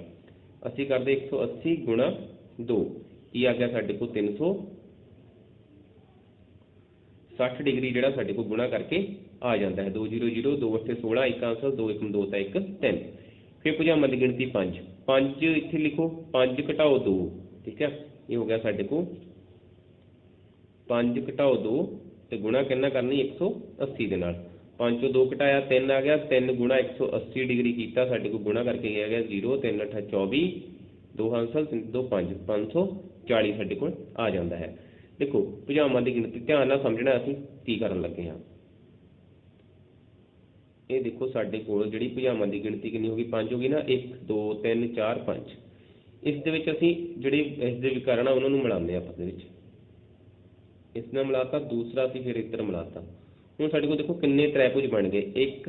ਅਸੀਂ ਕਰਦੇ 180 ਗੁਣਾ 2, ਕੀ ਆ ਗਿਆ ਸਾਡੇ ਕੋਲ 360 ਡਿਗਰੀ, ਜਿਹੜਾ ਸਾਡੇ ਕੋਲ ਗੁਣਾ ਕਰਕੇ ਆ ਜਾਂਦਾ ਹੈ। 2 0 0 2 8 16, ਇੱਕ ਆਂਸਰ, 2 1 2 ਤਾਂ 1 3। ਫਿਰ ਭੁਜਾਵਾਂ ਦੀ ਗਿਣਤੀ 5 ਇੱਥੇ ਲਿਖੋ, 5 ਘਟਾਓ 2। ਠੀਕ ਹੈ, ਇਹ ਹੋ ਗਿਆ ਸਾਡੇ ਕੋਲ 5 ਘਟਾਓ 2 ਤੇ ਗੁਣਾ ਕਿੰਨਾ ਕਰਨੀ, 180 ਦੇ ਨਾਲ। 5 ਚੋਂ 2 ਘਟਾਇਆ 3 ਆ ਗਿਆ, 3 ਗੁਣਾ 180 ਡਿਗਰੀ ਕੀਤਾ, ਸਾਡੇ ਕੋਲ ਗੁਣਾ ਕਰਕੇ ਗਿਆ 0 3 8 24, 2 ਆਂਸਰ 2 5 540 ਸਾਡੇ ਕੋਲ ਆ ਜਾਂਦਾ ਹੈ। ਦੇਖੋ ਭੁਜਾਵਾਂ ਦੀ ਗਿਣਤੀ ਧਿਆਨ ਨਾਲ ਸਮਝਣਾ ਅਸੀਂ ਕੀ ਕਰਨ ਲੱਗੇ ਹਾਂ। ये देखो साडे कोल जिहड़ी भुजावां की गिणती कितनी होगी 5 होगी ना 1 2 3 4 5 इस दे विच असीं जिहड़े इस दे विकर्ण आ उन्हां नूं मिलाउने आपस दे विच इस नाल मिलाता दूसरा असीं फिर इधर मिलाता हुण साडे कोल देखो किन्ने त्रिभुज बन गए 1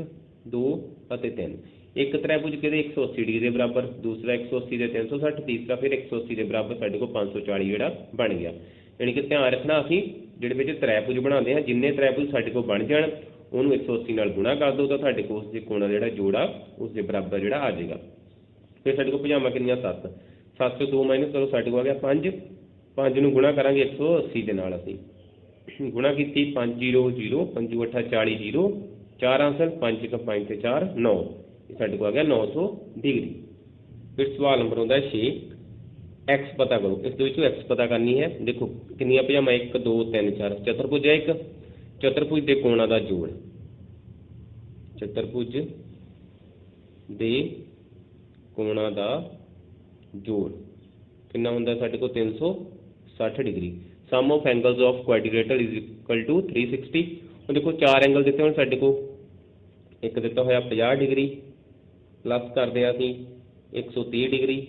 2 और 3 एक त्रिभुज किहदे 180 डिग्री के बराबर दूसरा 180 के 360 तीसरा फिर 180 के बराबर साडे कोल 540 जिहड़ा बन गया यानी कि ध्यान रखना असीं जिहड़े विच त्रिभुज बनाउंदे हां जिन्ने त्रिभुज साडे कोल बन जाण ਉਹਨੂੰ 180 ਨਾਲ ਗੁਣਾ ਕਰ ਦਿਓ ਤਾਂ ਤੁਹਾਡੇ ਕੋਲ ਉਸ ਦੇ ਕੋਣਾ ਜਿਹੜਾ ਜੋੜ ਆ ਉਸ ਦੇ ਬਰਾਬਰ ਜਿਹੜਾ ਆ ਜਾਏਗਾ ਫਿਰ ਸਾਡੇ ਕੋਲ ਭੁਜਾਵਾਂ ਕਿੰਨੀਆਂ 7 7 ਤੋਂ 2 ਮਾਈਨਸ ਕਰੋ ਸਾਡੇ ਕੋਲ ਆ ਗਿਆ 5 5 ਨੂੰ ਗੁਣਾ ਕਰਾਂਗੇ 180 ਦੇ ਨਾਲ ਅਸੀਂ ਗੁਣਾ ਕੀਤੀ 5 0 0 5 8 40 0 4 ਆਂਸਰ 5 1 5 ਤੇ 4 9 ਇਹ ਸਾਡੇ ਕੋਲ ਆ ਗਿਆ 900 ਡਿਗਰੀ ਫਿਰ ਸਵਾਲ ਨੰਬਰ ਹੁੰਦਾ 6 x ਪਤਾ ਕਰੋ ਇਸ ਦੇ ਵਿੱਚੋਂ x ਪਤਾ ਕਰਨੀ ਹੈ ਦੇਖੋ ਕਿੰਨੀਆਂ ਭੁਜਾਵਾਂ 1 2 3 4 ਚਤੁਰਭੁਜ ਹੈ ਇੱਕ चतुर्भुज के कोणों का जोड़ चतुर्भुज के कोणों का जोड़ कितना होंगे साढ़े को 360 degree sum of angles of quadrilateral is equal to 360 और देखो 4 एंगल दिते होने साढ़े को एक दिता होया 50 डिग्री प्लस करते हैं असीं 130 डिग्री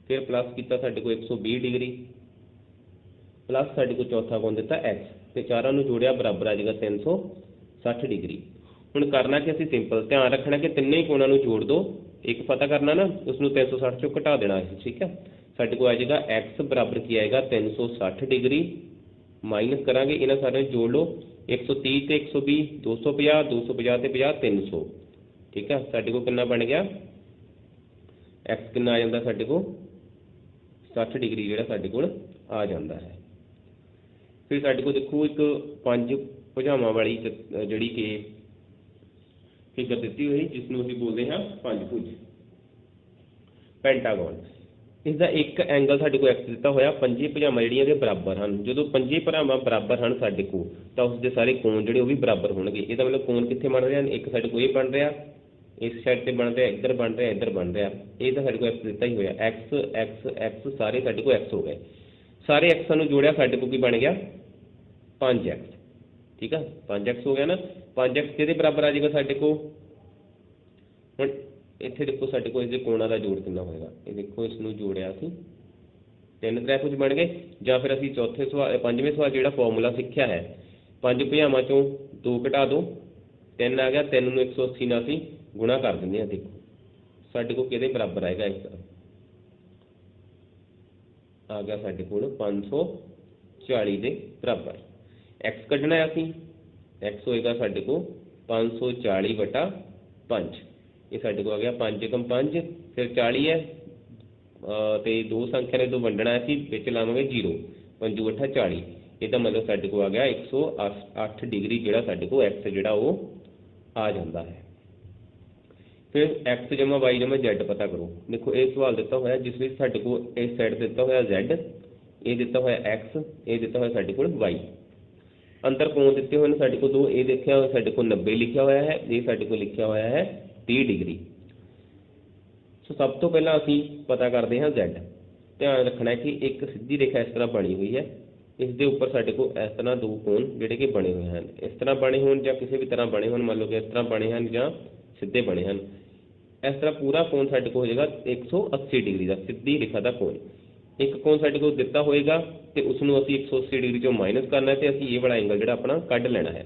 फिर प्लस किया साढ़े को 120 डिग्री प्लस साढ़े को चौथा कोण दिता एक्स तो चारों को जोड़िया बराबर आ जाएगा 360 डिग्री हुण करना कि असीं सिंपल ध्यान रखना कि तिन्ने कोणों को जोड़ दो एक पता करना ना उसनों 360 चों घटा देना है ठीक है साढ़े को आ जाएगा एक्स बराबर की आएगा 360 डिग्री माइनस करांगे इन्हां सारे जोड़ लो 130 ते 120 250 250 ते 50 300 ठीक है साढ़े को कितना बन गया एक्स कितना आ जाता साढ़े को 60 डिग्री जिहड़ा साढ़े कोल आ जाता है फिर साढ़े को देखो एक 5 भुजावां वाली जिहड़ी कि फिगर दी हुई जिसनों असीं बोलते हैं 5 भुज पेंटागोन इसका एक एंगल साढ़े को एक्स दिता होया 5 भुजावां जिहड़ियां दे बराबर हैं जो 5 भरावां बराबर हैं साढ़े को तो उसके सारे कोण जिहड़े वो भी बराबर होणगे इसदा मतलब कोण कित्थे बन रहे हैं एक साढ़े को ये बन रहा इस साइड से बन रहा इधर बन रहा इधर बन रहा ये तो साढ़े को एक्स दिता ही होया एक्स एक्स एक्स सारे साढ़े को एक्स हो गए सारे एक्सां नूं जोड़िया साढ़े को की बन गया 5x ठीक है 5x हो गया ना 5x किहदे बराबर आ जाएगा साढ़े को हुण इत्थे देखो साढ़े को इसके कोणों का जोड़ कितना होएगा ये देखो इसनूं जोड़िया असीं 3 त्रिभुज बन गए जां फिर असीं चौथे सवाल 5वें सवाल जिहड़ा फॉर्मूला सीखिया है 5 भुजावां चों 2 घटा दो 3 आ गया 3 नूं 180 नाल असीं गुणा कर दिंदे हां देखो साढ़े को किहदे बराबर आएगा इसका आ गया साढ़े कोल 540 के बराबर एक्स कढ़ना है असीं एक्स होएगा साढ़े को 540 बटा 5 ये साढ़े को आ गया 5 एकम 5 फिर 40 है तो दो संख्या ने दो वंडना है असीं विच लावांगे 0 5 8 40 इसका मतलब साढ़े को आ गया 108 डिग्री जिहड़ा साढ़े को एक्स जिहड़ा वो आ जाता है फिर एक्स जमा वाई जमा जैड पता करो देखो ये सवाल दिता होया जिस विच साडे को इस साइड दिता होया जैड ये दिता होया एक्स ये दिता होया साडे कोल वाई अंतर कोण दिते हुए हैं साडे को दो ये देखा हुआ साडे को 90 लिखा हुआ है ये साडे को लिखा हुआ है 30 डिग्री सो सब तो पहला असीं पता करते हैं जैड ध्यान रखना है कि एक सीधी रेखा इस तरह बनी हुई है इस दे उपर साडे को इस तरह दो कोण जिहड़े कि बने हुए हैं इस तरह बने होण जां किसी भी तरह बने होण मान लो कि इस तरह बने हैं जां सीधे बने हैं इस तरह पूरा कोण साडे को हो जाएगा 180 डिग्री का सीधी रेखा का कोण एक कोण साडे को दिता होएगा तो उसनूं असीं 180 डिग्री चों माइनस करना है तो असीं ये वाला एंगल जिहड़ा अपना कढ लेना है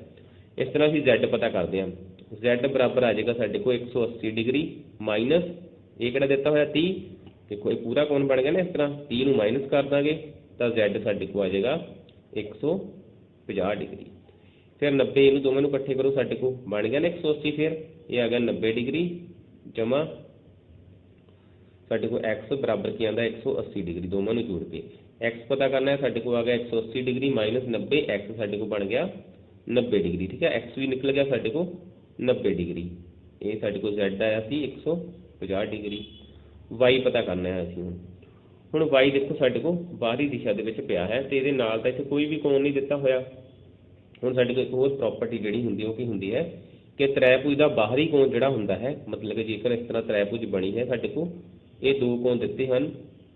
इस तरह असीं जैड पता करते हैं जैड बराबर आ जाएगा साडे को 180 डिग्री माइनस ये किहड़ा दिता होया 30 देखो ये पूरा कोण बन गया ना इस तरह 30 नूं माइनस कर देंगे तो जैड साडे को आ जाएगा 150 डिग्री फिर 90 इनू दोवां नूं इकट्ठे करो साडे को बन गया ना 180 फिर ये आ गया 90 डिग्री जमा साडे को एक्स बराबर की आंदा 180 डिग्री दोवां नूं जोड़ के एक्स पता करना है साडे को आ गया 180 डिग्री माइनस 90 एक्स साडे को बन गया 90 डिग्री ठीक है एक्स भी निकल गया साडे को 90 डिग्री ये साडे को जैड आया सी 150 डिग्री वाई पता करना है असीं हुण वाई देखो साडे को बाहरी दिशा दे विच पिया है तो ये नाल तां इत्थे कोई भी कोण नहीं दिता होया हुण साडे को एक होर प्रॉपर्टी जिहड़ी हुंदी है की हुंदी है कि त्रिभुज का बाहरी कोण जिहड़ा हुंदा है मतलब कि जेकर इस तरह त्रिभुज बनी है साडे को ये दो कोण दिते हैं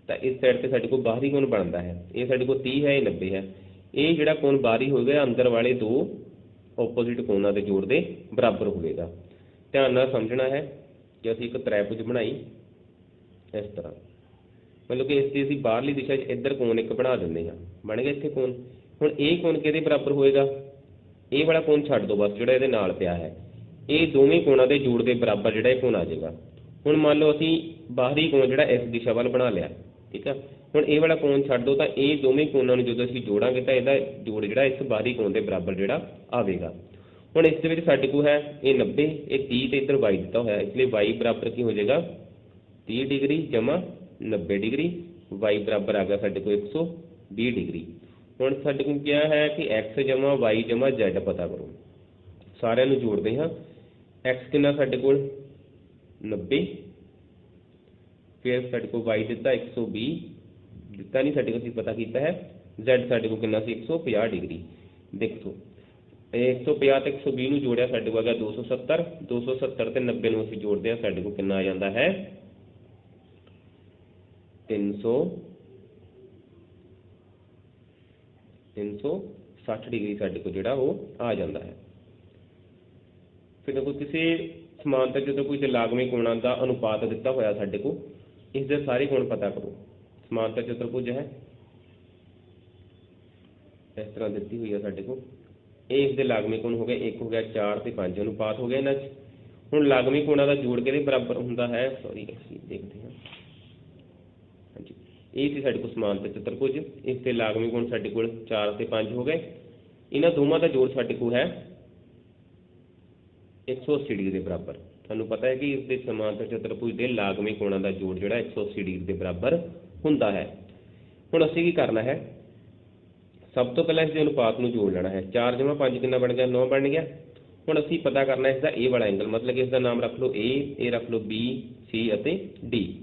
तो इस साइड से साडे को बाहरी कोण बनता है ये साडे को 30 है ये 90 है ये जिहड़ा कोण बाहरी हो गया अंदर वाले दो ਓਪੋजिट कोणों के जोड़ के बराबर होगा। ध्यान नाल समझना है कि असीं एक त्रिभुज बनाई इस तरह, मतलब कि इसकी असीं बाहरली दिशा इधर कोण एक बना देंगे हाँ, बन गया इत्थे कोण। हुण ये कोण किहदे बराबर होएगा, ये वाला कोण छड्ड दो बस जिहड़ा इहदे नाल पिया है, ये दोवें कोणां दे जोड़ के बराबर जिहड़ा ये कोण आ जाएगा। हुण मान लो असीं बाहरी कोण जिहड़ा इस दिशा वाल बना लिया, ठीक है। हुण ये वाला कोण छड्ड दो तो ये दोवें कोणां नूं जदों असीं जोड़ांगे तो इहदा जोड़ जिहड़ा इस बाहरी कोण के बराबर जिहड़ा आवेगा। हुण इस दे विच साडे कोल है ये 90, ये 30 तो इधर वाई दिता होया, इसलिए वाई बराबर की हो जाएगा 30 डिग्री जमा 90 डिग्री, वाई बराबर आ गया साडे कोल 120 डिग्री। हुण साडे कोल क्या है कि एक्स जमा वाई जमा जैड पता करो, सारिਆਂ ਨੂੰ जोड़ते हैं। एक्स कितना साडे कोल 90, फिर साडे कोल वाई दिता 120 दिता नहीं, साडे कोल पता किया है जैड साडे कोल कितना सी 150 डिग्री। देखो 150 ते 120 ਨੂੰ जोड़िया साडे कोल आ गया 270, 270 ते 90 ਨੂੰ ਅਸੀਂ जोड़ते हैं साडे कोल कितना आ जाता है 360 डिग्री साडे कोल जिहड़ा वो आ जाता है। फिर देखो किसी समांतर जो कोई लागमी कोणां का अनुपात दिता होया साडे कोल, इसके सारे कोण पता करो। समांतर चतुर्भुज है इस तरह दी हुई है साडे कोल, ये इसके लागमी कोण हो गए, एक हो गया 4 ते 5 अनुपात हो गया इन्हां च। हुण लागमी कोणां का जोड़ के बराबर हुंदा है, सॉरी देखते हैं हाँ जी, ये सी साडे कोल समांतर चतुर्भुज, इसके लागमी कोण साडे कोल 4 ते 5 हो गए। इन्हां दोवां का जोड़ साडे कोल है 180 डिग्री के बराबर। तुहानूं पता है कि इसके समांतर चतुर्भुज के लागमी कोणां का जोड़ जिहड़ा 180 डिग्री के बराबर हुंदा है। हुण असीं की करना है, सब तो पहले इसके अनुपात में जोड़ लेना है। 4 जमा 5 कितना बन गया 9 बन गया। हुण असीं पता करना है इसका ए वाला एंगल, मतलब कि इसका नाम रख लो ए रख लो बी सी और डी।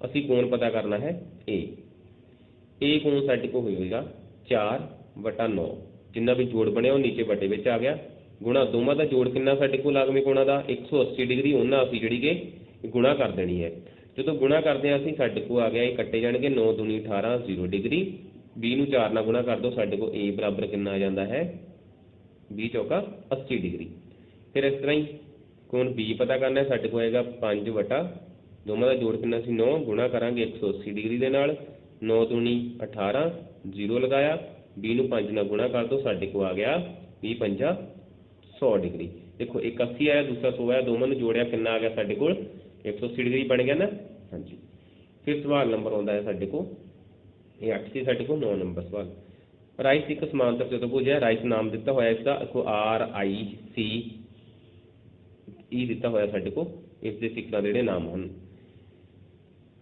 असीं कोण पता करना है ए कोण साडे कोल होएगा 4/9, जिन्ना भी जोड़ बनया वो नीचे बटे विच आ गया, गुणा दोवां का जोड़ कितना साडे कोल लागमी कोणां दा 180 डिग्री, उन्हां असीं जिहड़ी कि गुणा कर देनी है। जो गुणा करते हैं असीं साडे कोल आ गया ये कट्टे जाणगे 9 दूनी 18 0 डिग्री, 20 ਨੂੰ 4 ਨਾਲ गुणा कर दो साडे कोल ए बराबर कितना आ जाता है 20 चौका 80 डिग्री। फिर इस तरह ही कोण बी पता करना है, साडे कोल आएगा 5/, दोवां का जोड़ कितना सी 9, गुणा करांगे 180 डिग्री दे नाल, 9 दूनी 18 0 लगाया, 20 ਨੂੰ 5 ਨਾਲ गुणा कर दो साडे कोल आ गया 20 5 100 डिग्री। देखो एक 80 आया दूसरा 100 आया, दोवां ਨੂੰ जोड़िया कितना आ गया साडे कोल 180 डिग्री बन गया ना। हाँ जी, फिर सवाल नंबर आता है साडे कोल, ये 8 सी साडे कोल 9 नंबर सवाल। राइस एक समांतर चतुर्भुज है, राइस नाम दिता होया इसका, देखो RIC ई दिता होया साडे कोल, इसके सिखरां दे जिहड़े नाम हैं।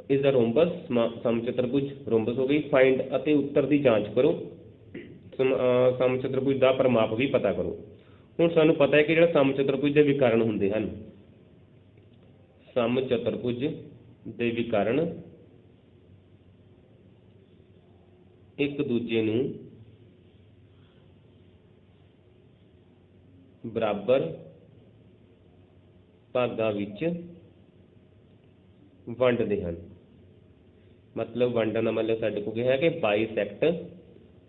इसका रोंबस समचतुर्भुज रोंबस हो गई। फाइंड अते उत्तर की जांच करो, समचतुर्भुज का परिमाप भी पता करो। हुण सानूं पता है कि जिहड़ा समचतुर्भुज के विकर्ण हुंदे हन, समचतुर्भुज के विकर्ण एक दूजे नूं बराबर भागां विच वंडदे हन। मतलब वंडन का मतलब साडे कोल है कि बाईसैक्ट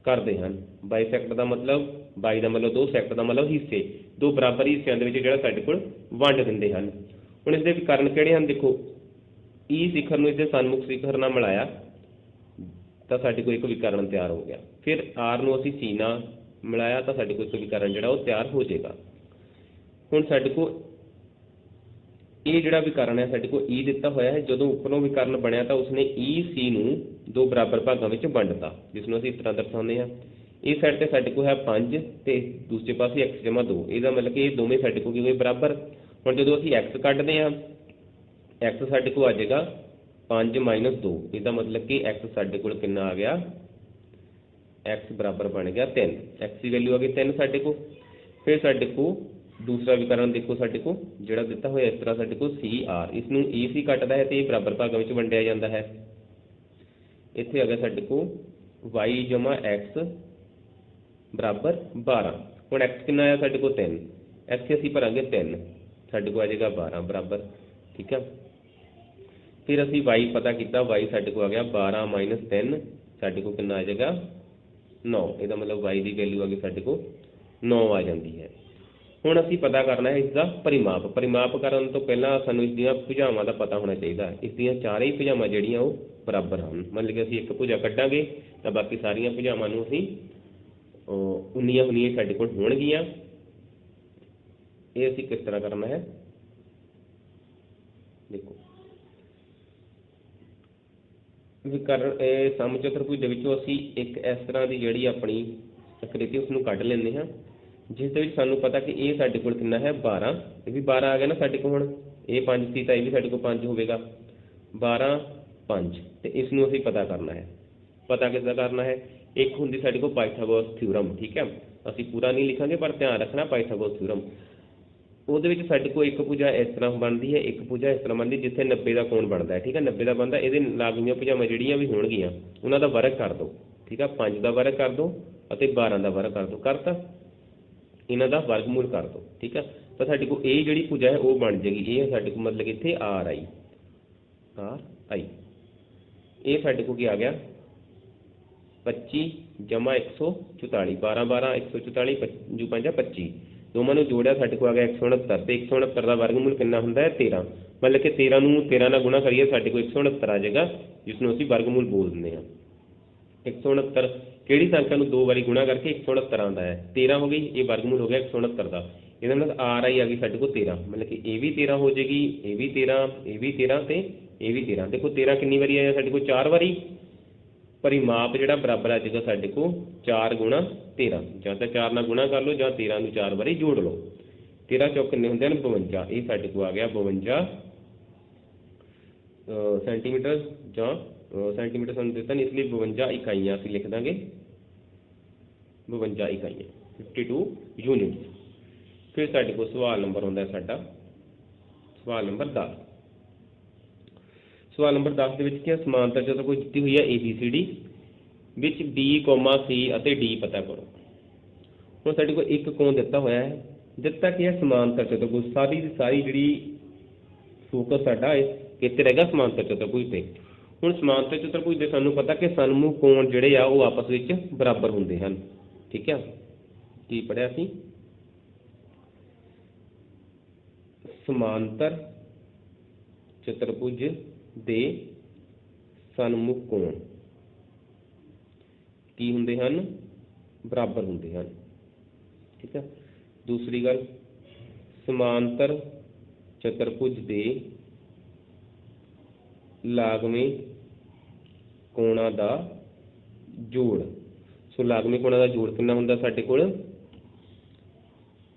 करते हैं। बाईसैक्ट का मतलब बाई का मतलब 2 सैक्ट का मतलब हिस्से, 2 बराबर हिस्सों के जिहड़ा साडे कोल वंड दिंदे हन। हुण इसदे विकर्ण किहड़े हन, देखो ई शिखर नूं इसदे सन्मुख शिखर नाल मिलाया तो साडे कोल एक विकर्ण तैयार हो गया। फिर आर नूं असीं सी नाल मिलाया तो साडे कोल एक विकर्ण जिहड़ा वो तैयार हो जाएगा। हुण साडे कोल ये जिहड़ा विकर्ण है साडे कोल ई दिता होया है, जदों उपरों विकर्ण बनया तो उसने ई सी नूं 2 बराबर भागों में वंडता, जिसनूं असीं इस तरह दर्शाउने हां। इस साइड ते साडे कोल है 5 ते दूसरे पासे x जमा 2, इसका मतलब कि ये दोवें साडे कोल की बराबर। हुण जदों असीं x कढदे हां, x साडे कोल आ जाएगा 5 - 2, इसका मतलब कि x साडे कोल कितना आ गया, x बराबर बन गया 3, x की वैल्यू आ गई 3 साडे कोल। फिर साडे कोल दूसरा विकर्ण देखो साडे कोल जिहड़ा दिता होया इस तरह साडे कोल CR, इसनूं EC कटदा है तो ये बराबर भागों में वंडिया जाता है। इत्थे आ गया साडे कोल y जमा x बराबर 12। हुण x कितना आया साडे कोल 3, x असीं भरांगे 3, साडे कोल आ जाएगा 12 बराबर, ठीक है। फिर असीं y पता किया, y साडे कोल आ गया 12 - 3, साडे कोल कितना आ जाएगा 9, इसका मतलब y की वैल्यू आ गई साडे कोल 9 आ जाती है। ਹੁਣ ਅਸੀਂ ਪਤਾ ਕਰਨਾ ਹੈ ਇਸਦਾ ਪਰਿਮਾਪ। ਪਰਿਮਾਪ ਕਰਨ ਤੋਂ ਪਹਿਲਾਂ ਸਾਨੂੰ ਇਸ ਦੀਆਂ ਭੁਜਾਵਾਂ ਦਾ ਪਤਾ ਹੋਣਾ ਚਾਹੀਦਾ। ਇਸ ਦੀਆਂ ਚਾਰੇ ਹੀ ਭੁਜਾਵਾਂ ਜਿਹੜੀਆਂ ਉਹ ਬਰਾਬਰ ਹਨ। ਮਤਲਬ ਕਿ ਅਸੀਂ ਇੱਕ ਭੁਜਾ ਕੱਢਾਂਗੇ ਤਾਂ ਬਾਕੀ ਸਾਰੀਆਂ ਭੁਜਾਵਾਂ ਨੂੰ ਅਸੀਂ ਉਨੀਆਂ ਉਨੀਆਂ ਸਾਡੇ ਕੋਲ ਹੋਣਗੀਆਂ। ਇਹ ਅਸੀਂ ਕਿਸ ਤਰ੍ਹਾਂ ਕਰਨਾ ਹੈ, ਦੇਖੋ ਸਮਚਤੁਰਭੁਜ ਦੇ ਵਿੱਚੋਂ ਅਸੀਂ ਇੱਕ ਇਸ ਤਰ੍ਹਾਂ ਦੀ ਜਿਹੜੀ ਆਪਣੀ ਆਕ੍ਰਿਤੀ ਉਸ ਨੂੰ ਕੱਢ ਲੈਂਦੇ ਹਾਂ, ਜਿਸ ਦੇ ਵਿੱਚ ਸਾਨੂੰ ਪਤਾ ਕਿ ਇਹ ਸਾਡੇ ਕੋਲ ਕਿੰਨਾ ਹੈ 12। ਇਹ ਵੀ 12 ਆ ਗਿਆ ਨਾ ਸਾਡੇ ਕੋਲ। ਹੁਣ ਇਹ 5 ਸੀ ਤਾਂ ਇਹ ਵੀ ਸਾਡੇ ਕੋਲ 5 ਹੋਵੇਗਾ। 12 5 ਅਤੇ ਇਸ ਨੂੰ ਅਸੀਂ ਪਤਾ ਕਰਨਾ ਹੈ। ਪਤਾ ਕਿਸ ਦਾ ਕਰਨਾ ਹੈ, ਇੱਕ ਹੁੰਦੀ ਸਾਡੇ ਕੋਲ ਪਾਇਥਾਗੋਰਸ ਥਿਊਰਮ। ਠੀਕ ਹੈ, ਅਸੀਂ ਪੂਰਾ ਨਹੀਂ ਲਿਖਾਂਗੇ ਪਰ ਧਿਆਨ ਰੱਖਣਾ ਪਾਇਥਾਗੋਰਸ ਥਿਊਰਮ। ਉਹਦੇ ਵਿੱਚ ਸਾਡੇ ਕੋਲ ਇੱਕ ਭੁਜਾ ਇਸ ਤਰ੍ਹਾਂ ਬਣਦੀ ਹੈ, ਇੱਕ ਭੁਜਾ ਇਸ ਤਰ੍ਹਾਂ ਬਣਦੀ ਜਿੱਥੇ 90 ਦਾ ਕੋਣ ਬਣਦਾ ਹੈ। ਠੀਕ ਹੈ, 90 ਦਾ ਬਣਦਾ। ਇਹਦੇ ਲਾਗਮੀਆਂ ਭੁਜਾਵਾਂ ਜਿਹੜੀਆਂ ਵੀ ਹੋਣਗੀਆਂ ਉਹਨਾਂ ਦਾ ਵਰਗ ਕਰ ਦਿਓ। ਠੀਕ ਹੈ, 5 ਦਾ ਵਰਗ ਕਰ ਦਿਓ ਅਤੇ 12 ਦਾ ਵਰਗ ਕਰ ਦਿਓ। ਕਰਤਾ, ਇਹਨਾਂ ਦਾ ਵਰਗਮੂਲ ਕਰ ਦਿਓ। ਠੀਕ ਹੈ, ਤਾਂ ਸਾਡੇ ਕੋਲ ਇਹ ਜਿਹੜੀ ਭੁਜਾ ਹੈ ਉਹ ਬਣ ਜਾਏਗੀ। ਇਹ ਸਾਡੇ ਕੋਲ ਮਤਲਬ ਕਿ ਇੱਥੇ ਆਰ ਆਈ ਇਹ ਸਾਡੇ ਕੋਲ ਕੀ ਆ ਗਿਆ 25 ਜਮਾ 144। 12 12 144 5 5 25। ਦੋਵਾਂ ਨੂੰ ਜੋੜਿਆ ਸਾਡੇ ਕੋਲ ਆ ਗਿਆ 169 ਅਤੇ 169 ਦਾ ਵਰਗਮੂਲ ਕਿੰਨਾ ਹੁੰਦਾ ਹੈ 13। ਮਤਲਬ ਕਿ 13 ਨੂੰ 13 ਨਾਲ ਗੁਣਾ ਕਰੀਏ ਸਾਡੇ ਕੋਲ 169 ਆ ਜਾਏਗਾ, ਜਿਸ ਨੂੰ ਅਸੀਂ ਵਰਗਮੂਲ ਬੋਲ ਦਿੰਦੇ ਹਾਂ। 169 ਕਿਹੜੀ ਸੰਖਿਆ ਨੂੰ 2 ਵਾਰੀ ਗੁਣਾ ਕਰਕੇ 169 ਆਉਂਦਾ ਹੈ, 13 ਹੋ ਗਈ। ਇਹ ਵਰਗਮੂਲ ਹੋ ਗਿਆ 169 ਦਾ। ਇਹਦਾ ਮਤਲਬ ਆਰ ਆਈ ਆ ਗਈ ਸਾਡੇ ਕੋਲ 13। ਮਤਲਬ ਕਿ ਇਹ ਵੀ 13 ਹੋ ਜਾਏਗੀ, ਇਹ ਵੀ 13, ਇਹ ਵੀ 13 ਅਤੇ ਇਹ ਵੀ 13। ਦੇਖੋ 13 ਕਿੰਨੀ ਵਾਰੀ ਆਇਆ ਸਾਡੇ ਕੋਲ 4 ਵਾਰੀ। ਪਰਿਮਾਪ ਜਿਹੜਾ ਬਰਾਬਰ ਆ ਜਾਏਗਾ ਸਾਡੇ ਕੋਲ 4 ਗੁਣਾ 13। ਜਾਂ ਤਾਂ 4 ਨਾਲ ਗੁਣਾ ਕਰ ਲਓ ਜਾਂ 13 ਨੂੰ 4 ਵਾਰੀ ਜੋੜ ਲਓ। 13 ਚੌਕ ਕਿੰਨੇ ਹੁੰਦੇ ਹਨ 52। ਇਹ ਸਾਡੇ ਕੋਲ ਆ ਗਿਆ 52 ਸੈਂਟੀਮੀਟਰ ਜਾਂ ਸੈਂਟੀਮੀਟਰ ਸਾਨੂੰ ਦਿੱਤਾ ਨਹੀਂ, ਇਸ ਲਈ 52 ਇਕਾਈਆਂ ਅਸੀਂ ਲਿਖ ਦਾਂਗੇ। 52 ਇਕਾਈਆਂ 52 ਯੂਨਿਟਸ। ਫਿਰ ਸਾਡੇ ਕੋਲ ਸਵਾਲ ਨੰਬਰ ਹੁੰਦਾ ਸਾਡਾ ਸਵਾਲ ਨੰਬਰ 10। ਸਵਾਲ ਨੰਬਰ 10 ਦੇ ਵਿੱਚ ਕੀ ਸਮਾਂਤਰ ਚਤੁਰਭੁਜ ਦਿੱਤੀ ਹੋਈ ਹੈ ABCD ਵਿੱਚ B, C ਅਤੇ D ਪਤਾ ਕਰੋ। ਹੁਣ ਸਾਡੇ ਕੋਲ ਇੱਕ ਕੋਣ ਦਿੱਤਾ ਹੋਇਆ ਹੈ, ਦਿੱਤਾ ਕੀ ਹੈ ਸਮਾਂਤਰ ਚਤੁਰਭੁਜ। ਸਾਰੀ ਦੀ ਸਾਰੀ ਜਿਹੜੀ ਫੋਕਸ ਸਾਡਾ ਕਿੱਥੇ ਰਹੇਗਾ ਸਮਾਂਤਰ ਚਤੁਰਭੁਜ ਤੇ। ਹੁਣ ਸਮਾਂਤਰ ਚਤੁਰਭੁਜ ਦੇ ਸਾਨੂੰ ਪਤਾ ਕਿ ਸਨਮੁਖ ਕੋਣ ਜਿਹੜੇ ਆ ਉਹ ਆਪਸ ਵਿੱਚ ਬਰਾਬਰ ਹੁੰਦੇ ਹਨ। ਠੀਕ ਹੈ, ਕੀ ਪੜ੍ਹਿਆ ਸੀ, ਸਮਾਂਤਰ ਚਤੁਰਭੁਜ ਦੇ ਸਨਮੁਖ ਕੋਣ ਕੀ ਹੁੰਦੇ ਹਨ, ਬਰਾਬਰ ਹੁੰਦੇ ਹਨ। ਠੀਕ ਹੈ, ਦੂਸਰੀ ਗੱਲ ਸਮਾਂਤਰ ਚਤੁਰਭੁਜ ਦੇ ਲਾਗਵੇਂ ਕੋਣਾਂ ਦਾ ਜੋੜ। ਸੋ ਲਾਗਵੇਂ ਕੋਣਾਂ ਦਾ ਜੋੜ ਕਿੰਨਾ ਹੁੰਦਾ ਸਾਡੇ ਕੋਲ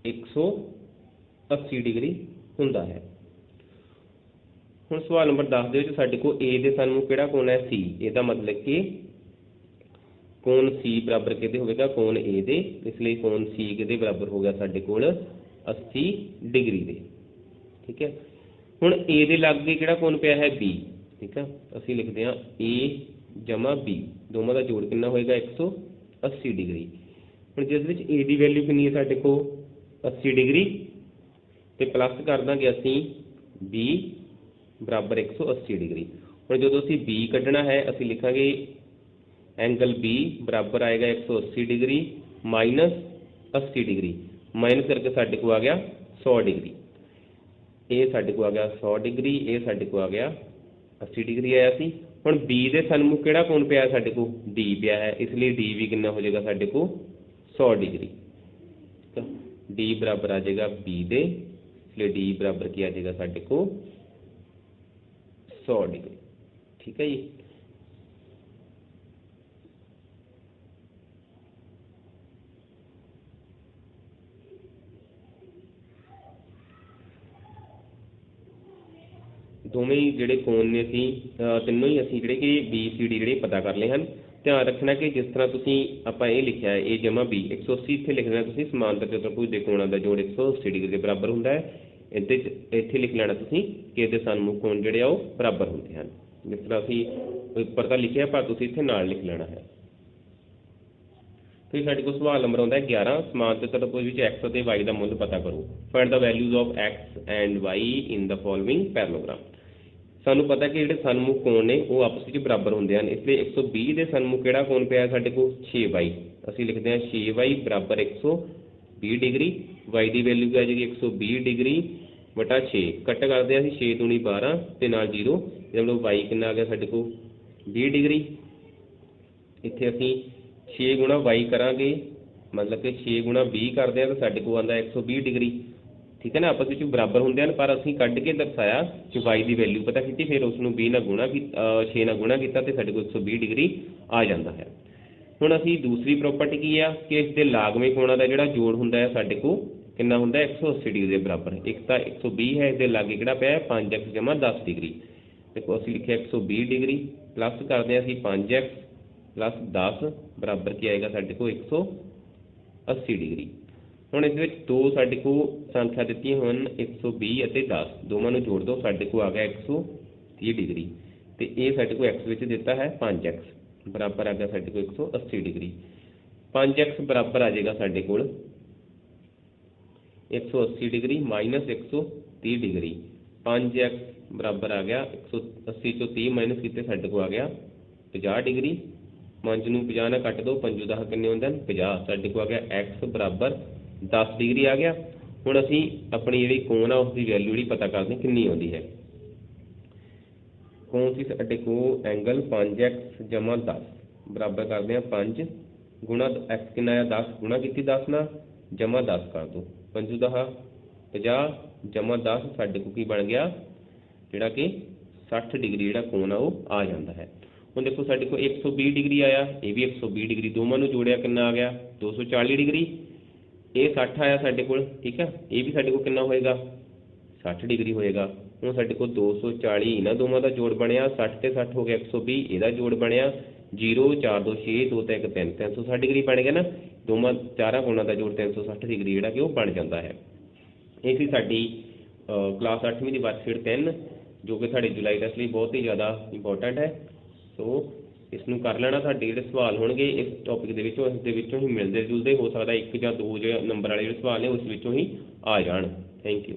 180 ਡਿਗਰੀ ਹੁੰਦਾ ਹੈ। ਹੁਣ ਸਵਾਲ ਨੰਬਰ 10 ਦੇ ਵਿੱਚ ਸਾਡੇ ਕੋਲ A ਦੇ ਸਨਮੁਖ ਕਿਹੜਾ ਕੋਣ ਹੈ C। ਇਹਦਾ ਮਤਲਬ ਕਿ ਕੋਣ C ਬਰਾਬਰ ਕਿਹਦੇ ਹੋਵੇਗਾ ਕੋਣ A ਦੇ। ਇਸ ਲਈ ਕੋਣ C ਕਿਹਦੇ ਬਰਾਬਰ ਹੋ ਗਿਆ ਸਾਡੇ ਕੋਲ 80 ਡਿਗਰੀ ਦੇ। ਠੀਕ ਹੈ, ਹੁਣ A ਦੇ ਲਾਗੇ ਕਿਹੜਾ ਕੋਣ ਪਿਆ ਹੈ B। ਠੀਕ ਹੈ, ਅਸੀਂ ਲਿਖਦੇ ਹਾਂ A ਜਮਾ B, ਦੋਵਾਂ ਦਾ ਜੋੜ ਕਿੰਨਾ ਹੋਏਗਾ 180 ਡਿਗਰੀ। ਹੁਣ ਜਿਸ ਵਿੱਚ A ਦੀ ਵੈਲਿਊ ਕਿੰਨੀ ਹੈ ਸਾਡੇ ਕੋਲ 80 ਡਿਗਰੀ ਅਤੇ ਪਲੱਸ ਕਰ ਦਾਂਗੇ ਅਸੀਂ B ਬਰਾਬਰ 180 ਡਿਗਰੀ। ਹੁਣ ਜਦੋਂ ਅਸੀਂ B ਕੱਢਣਾ ਹੈ ਅਸੀਂ ਲਿਖਾਂਗੇ ਐਂਗਲ B ਬਰਾਬਰ ਆਏਗਾ 180 ਡਿਗਰੀ ਮਾਈਨਸ 80 ਡਿਗਰੀ। ਮਾਈਨਸ ਕਰਕੇ ਸਾਡੇ ਕੋਲ ਆ ਗਿਆ 100 ਡਿਗਰੀ। ਇਹ ਸਾਡੇ ਕੋਲ ਆ ਗਿਆ 100 ਡਿਗਰੀ, ਇਹ ਸਾਡੇ ਕੋਲ ਆ ਗਿਆ 80 ਡਿਗਰੀ ਆਇਆ ਸੀ। ਹੁਣ B ਦੇ ਸਨਮੁਖ ਕਿਹੜਾ ਕੋਣ ਪਿਆ ਸਾਡੇ ਕੋਲ D ਪਿਆ ਹੈ, ਇਸ ਲਈ D ਵੀ ਕਿੰਨਾ ਹੋ ਜਾਏਗਾ ਸਾਡੇ ਕੋਲ 100 ਡਿਗਰੀ। D ਬਰਾਬਰ ਆ ਜਾਏਗਾ B ਦੇ, ਇਸ ਲਈ D ਬਰਾਬਰ ਕੀ ਆ ਜਾਏਗਾ ਸਾਡੇ ਕੋਲ 100 ਡਿਗਰੀ। ਠੀਕ ਹੈ ਜੀ, ਦੋਵੇਂ ਹੀ ਜਿਹੜੇ ਕੋਣ ਨੇ ਅਸੀਂ ਤਿੰਨੋਂ ਹੀ ਅਸੀਂ ਜਿਹੜੇ ਕਿ BCD ਜਿਹੜੇ ਪਤਾ ਕਰ ਲਏ ਹਨ। ਧਿਆਨ ਰੱਖਣਾ ਕਿ ਜਿਸ ਤਰ੍ਹਾਂ ਤੁਸੀਂ ਆਪਾਂ ਇਹ ਲਿਖਿਆ ਹੈ A ਜਮਾ B 180 ਇੱਥੇ ਲਿਖ ਦੇਣਾ ਤੁਸੀਂ ਸਮਾਂਤਰ ਚਤੁਰਭੁਜ ਦੇ ਕੋਣਾਂ ਦਾ ਜੋੜ 180 ਡਿਗਰੀ ਦੇ ਬਰਾਬਰ ਹੁੰਦਾ ਹੈ। ਇੱਥੇ ਲਿਖ ਲੈਣਾ ਤੁਸੀਂ ਕਿ ਇਹਦੇ ਸਨਮੁਖ ਕੋਣ ਜਿਹੜੇ ਆ ਉਹ ਬਰਾਬਰ ਹੁੰਦੇ ਹਨ। ਜਿਸ ਤਰ੍ਹਾਂ ਅਸੀਂ ਉੱਪਰ ਤਾਂ ਲਿਖਿਆ ਪਰ ਤੁਸੀਂ ਇੱਥੇ ਨਾਲ ਲਿਖ ਲੈਣਾ ਹੈ। ਫਿਰ ਸਾਡੇ ਕੋਲ ਸਵਾਲ ਨੰਬਰ ਆਉਂਦਾ ਹੈ 11। ਸਮਾਂਤਰ ਚਤੁਰਭੁਜ ਵਿੱਚ x ਅਤੇ y ਦਾ ਮੁੱਲ ਪਤਾ ਕਰੋ। Find the values of x and y in the following parallelogram. ਸਾਨੂੰ ਪਤਾ ਕਿ ਜਿਹੜੇ ਸਨਮੁਖ ਕੋਣ ਨੇ ਉਹ ਆਪਸ ਵਿੱਚ ਬਰਾਬਰ ਹੁੰਦੇ ਹਨ, ਇਸ ਲਈ 120 ਦੇ ਸਨਮੁਖ ਕਿਹੜਾ ਕੋਣ ਪਿਆ ਸਾਡੇ ਕੋਲ 6y। ਅਸੀਂ ਲਿਖਦੇ ਹਾਂ 6y ਬਰਾਬਰ 120 ਡਿਗਰੀ वाई की वैल्यू क्या आ जाएगी 120 डिग्री बटा 6 कट करते हैं 6 दूनी 12 तो नाल 0 मतलब वाई कितना आ गया साढ़े को 20 डिग्री। इत्थे असीं 6 गुणा वाई करांगे मतलब कि 6 गुणा 20 करते हैं तो साढ़े को आंदा 120 डिग्री। ठीक है ना, आपस में बराबर होंगे हैं पर असीं कढ़ के दर्शाया कि वाई की वैल्यू पता की फिर उसनूं 20 नाल गुणा 6 नाल गुणा किया तो साढ़े को 120 डिग्री आ जाता है। हुण असीं दूसरी प्रॉपर्टी की आ कि इस दे लागवें कोणां दा जिहड़ा जोड़ हुंदा है साढ़े को कितना हुंदा 180 डिग्री के बराबर। एक तो 120 है, इस दे लागे किहड़ा पिया 5x जमा 10 डिग्री। देखो असीं लिखिਆ 120 डिग्री प्लस करते हैं असीं 5x प्लस 10 बराबर की आएगा साढ़े को 180 डिग्री। हुण इस विच दो साढ़े को संख्या दित्तियां होण 120 ਅਤੇ 10 दोवां नूं जोड़ दो साढ़े को आ गया 130 डिग्री तो ये साढ़े को x विच दिता है 5x बराबर आ गया साढ़े को 180 डिग्री। 5x बराबर आ जाएगा साढ़े को 180 डिग्री माइनस 130 डिग्री। 5x बराबर आ गया 180 चो 30 माइनस किते साढ़े को आ गया 50 डिग्री। 5 नूं 50 नाल कट दो 5 10 किन्ने होंदे हैं 50 साढ़े को आ गया x बराबर 10 डिग्री आ गया। हुण असीं अपनी जिहड़ी कोण आ उसकी वैल्यू जिहड़ी पता करदे किन्नी आउंदी है। कोण सी साढ़े को एंगल 5x जमा 10 बराबर करते हैं 5 गुणा x कितना आया 10 गुणा की 10 ना जमा 10 कर दो 5 10 50 जमा 10 साढ़े को की बन गया जिहड़ा कि 60 डिग्री जिहड़ा कोण आ वो आ जाता है। हुण देखो साढ़े को 120 डिग्री आया ये भी 120 डिग्री दोवां नूं जोड़िया कितना आ गया 240 डिग्री। ये 60 आया साढ़े को ठीक है ये भी साढ़े को कितना होएगा 60 डिग्री होएगा। हुण साढ़े को 240 इन्हां दोवां दा जोड़ बनिया 60 ते 60 हो गया 120 इहदा जोड़ बनिया 0 4 2 6 2 ते 1 3 360 डिग्री बन गया ना। दोवां चारां कोणां दा जोड़ 360 डिग्री जिहड़ा कि वो बन जाता है। ये सी साडी क्लास 8वीं की वर्कशीट 3 जो कि साढ़े जुलाई टेस्ट लिए बहुत ही ज़्यादा इंपॉर्टेंट है। सो इसनूं कर लेना। साडे जिहड़े सवाल होणगे इस टॉपिक दे विचों इस दे विचों ही मिलदे जुलदे हो सकदा 1 या 2 नंबर वाले जिहड़े सवाल ने उस विचों ही आ जाण। Thank you.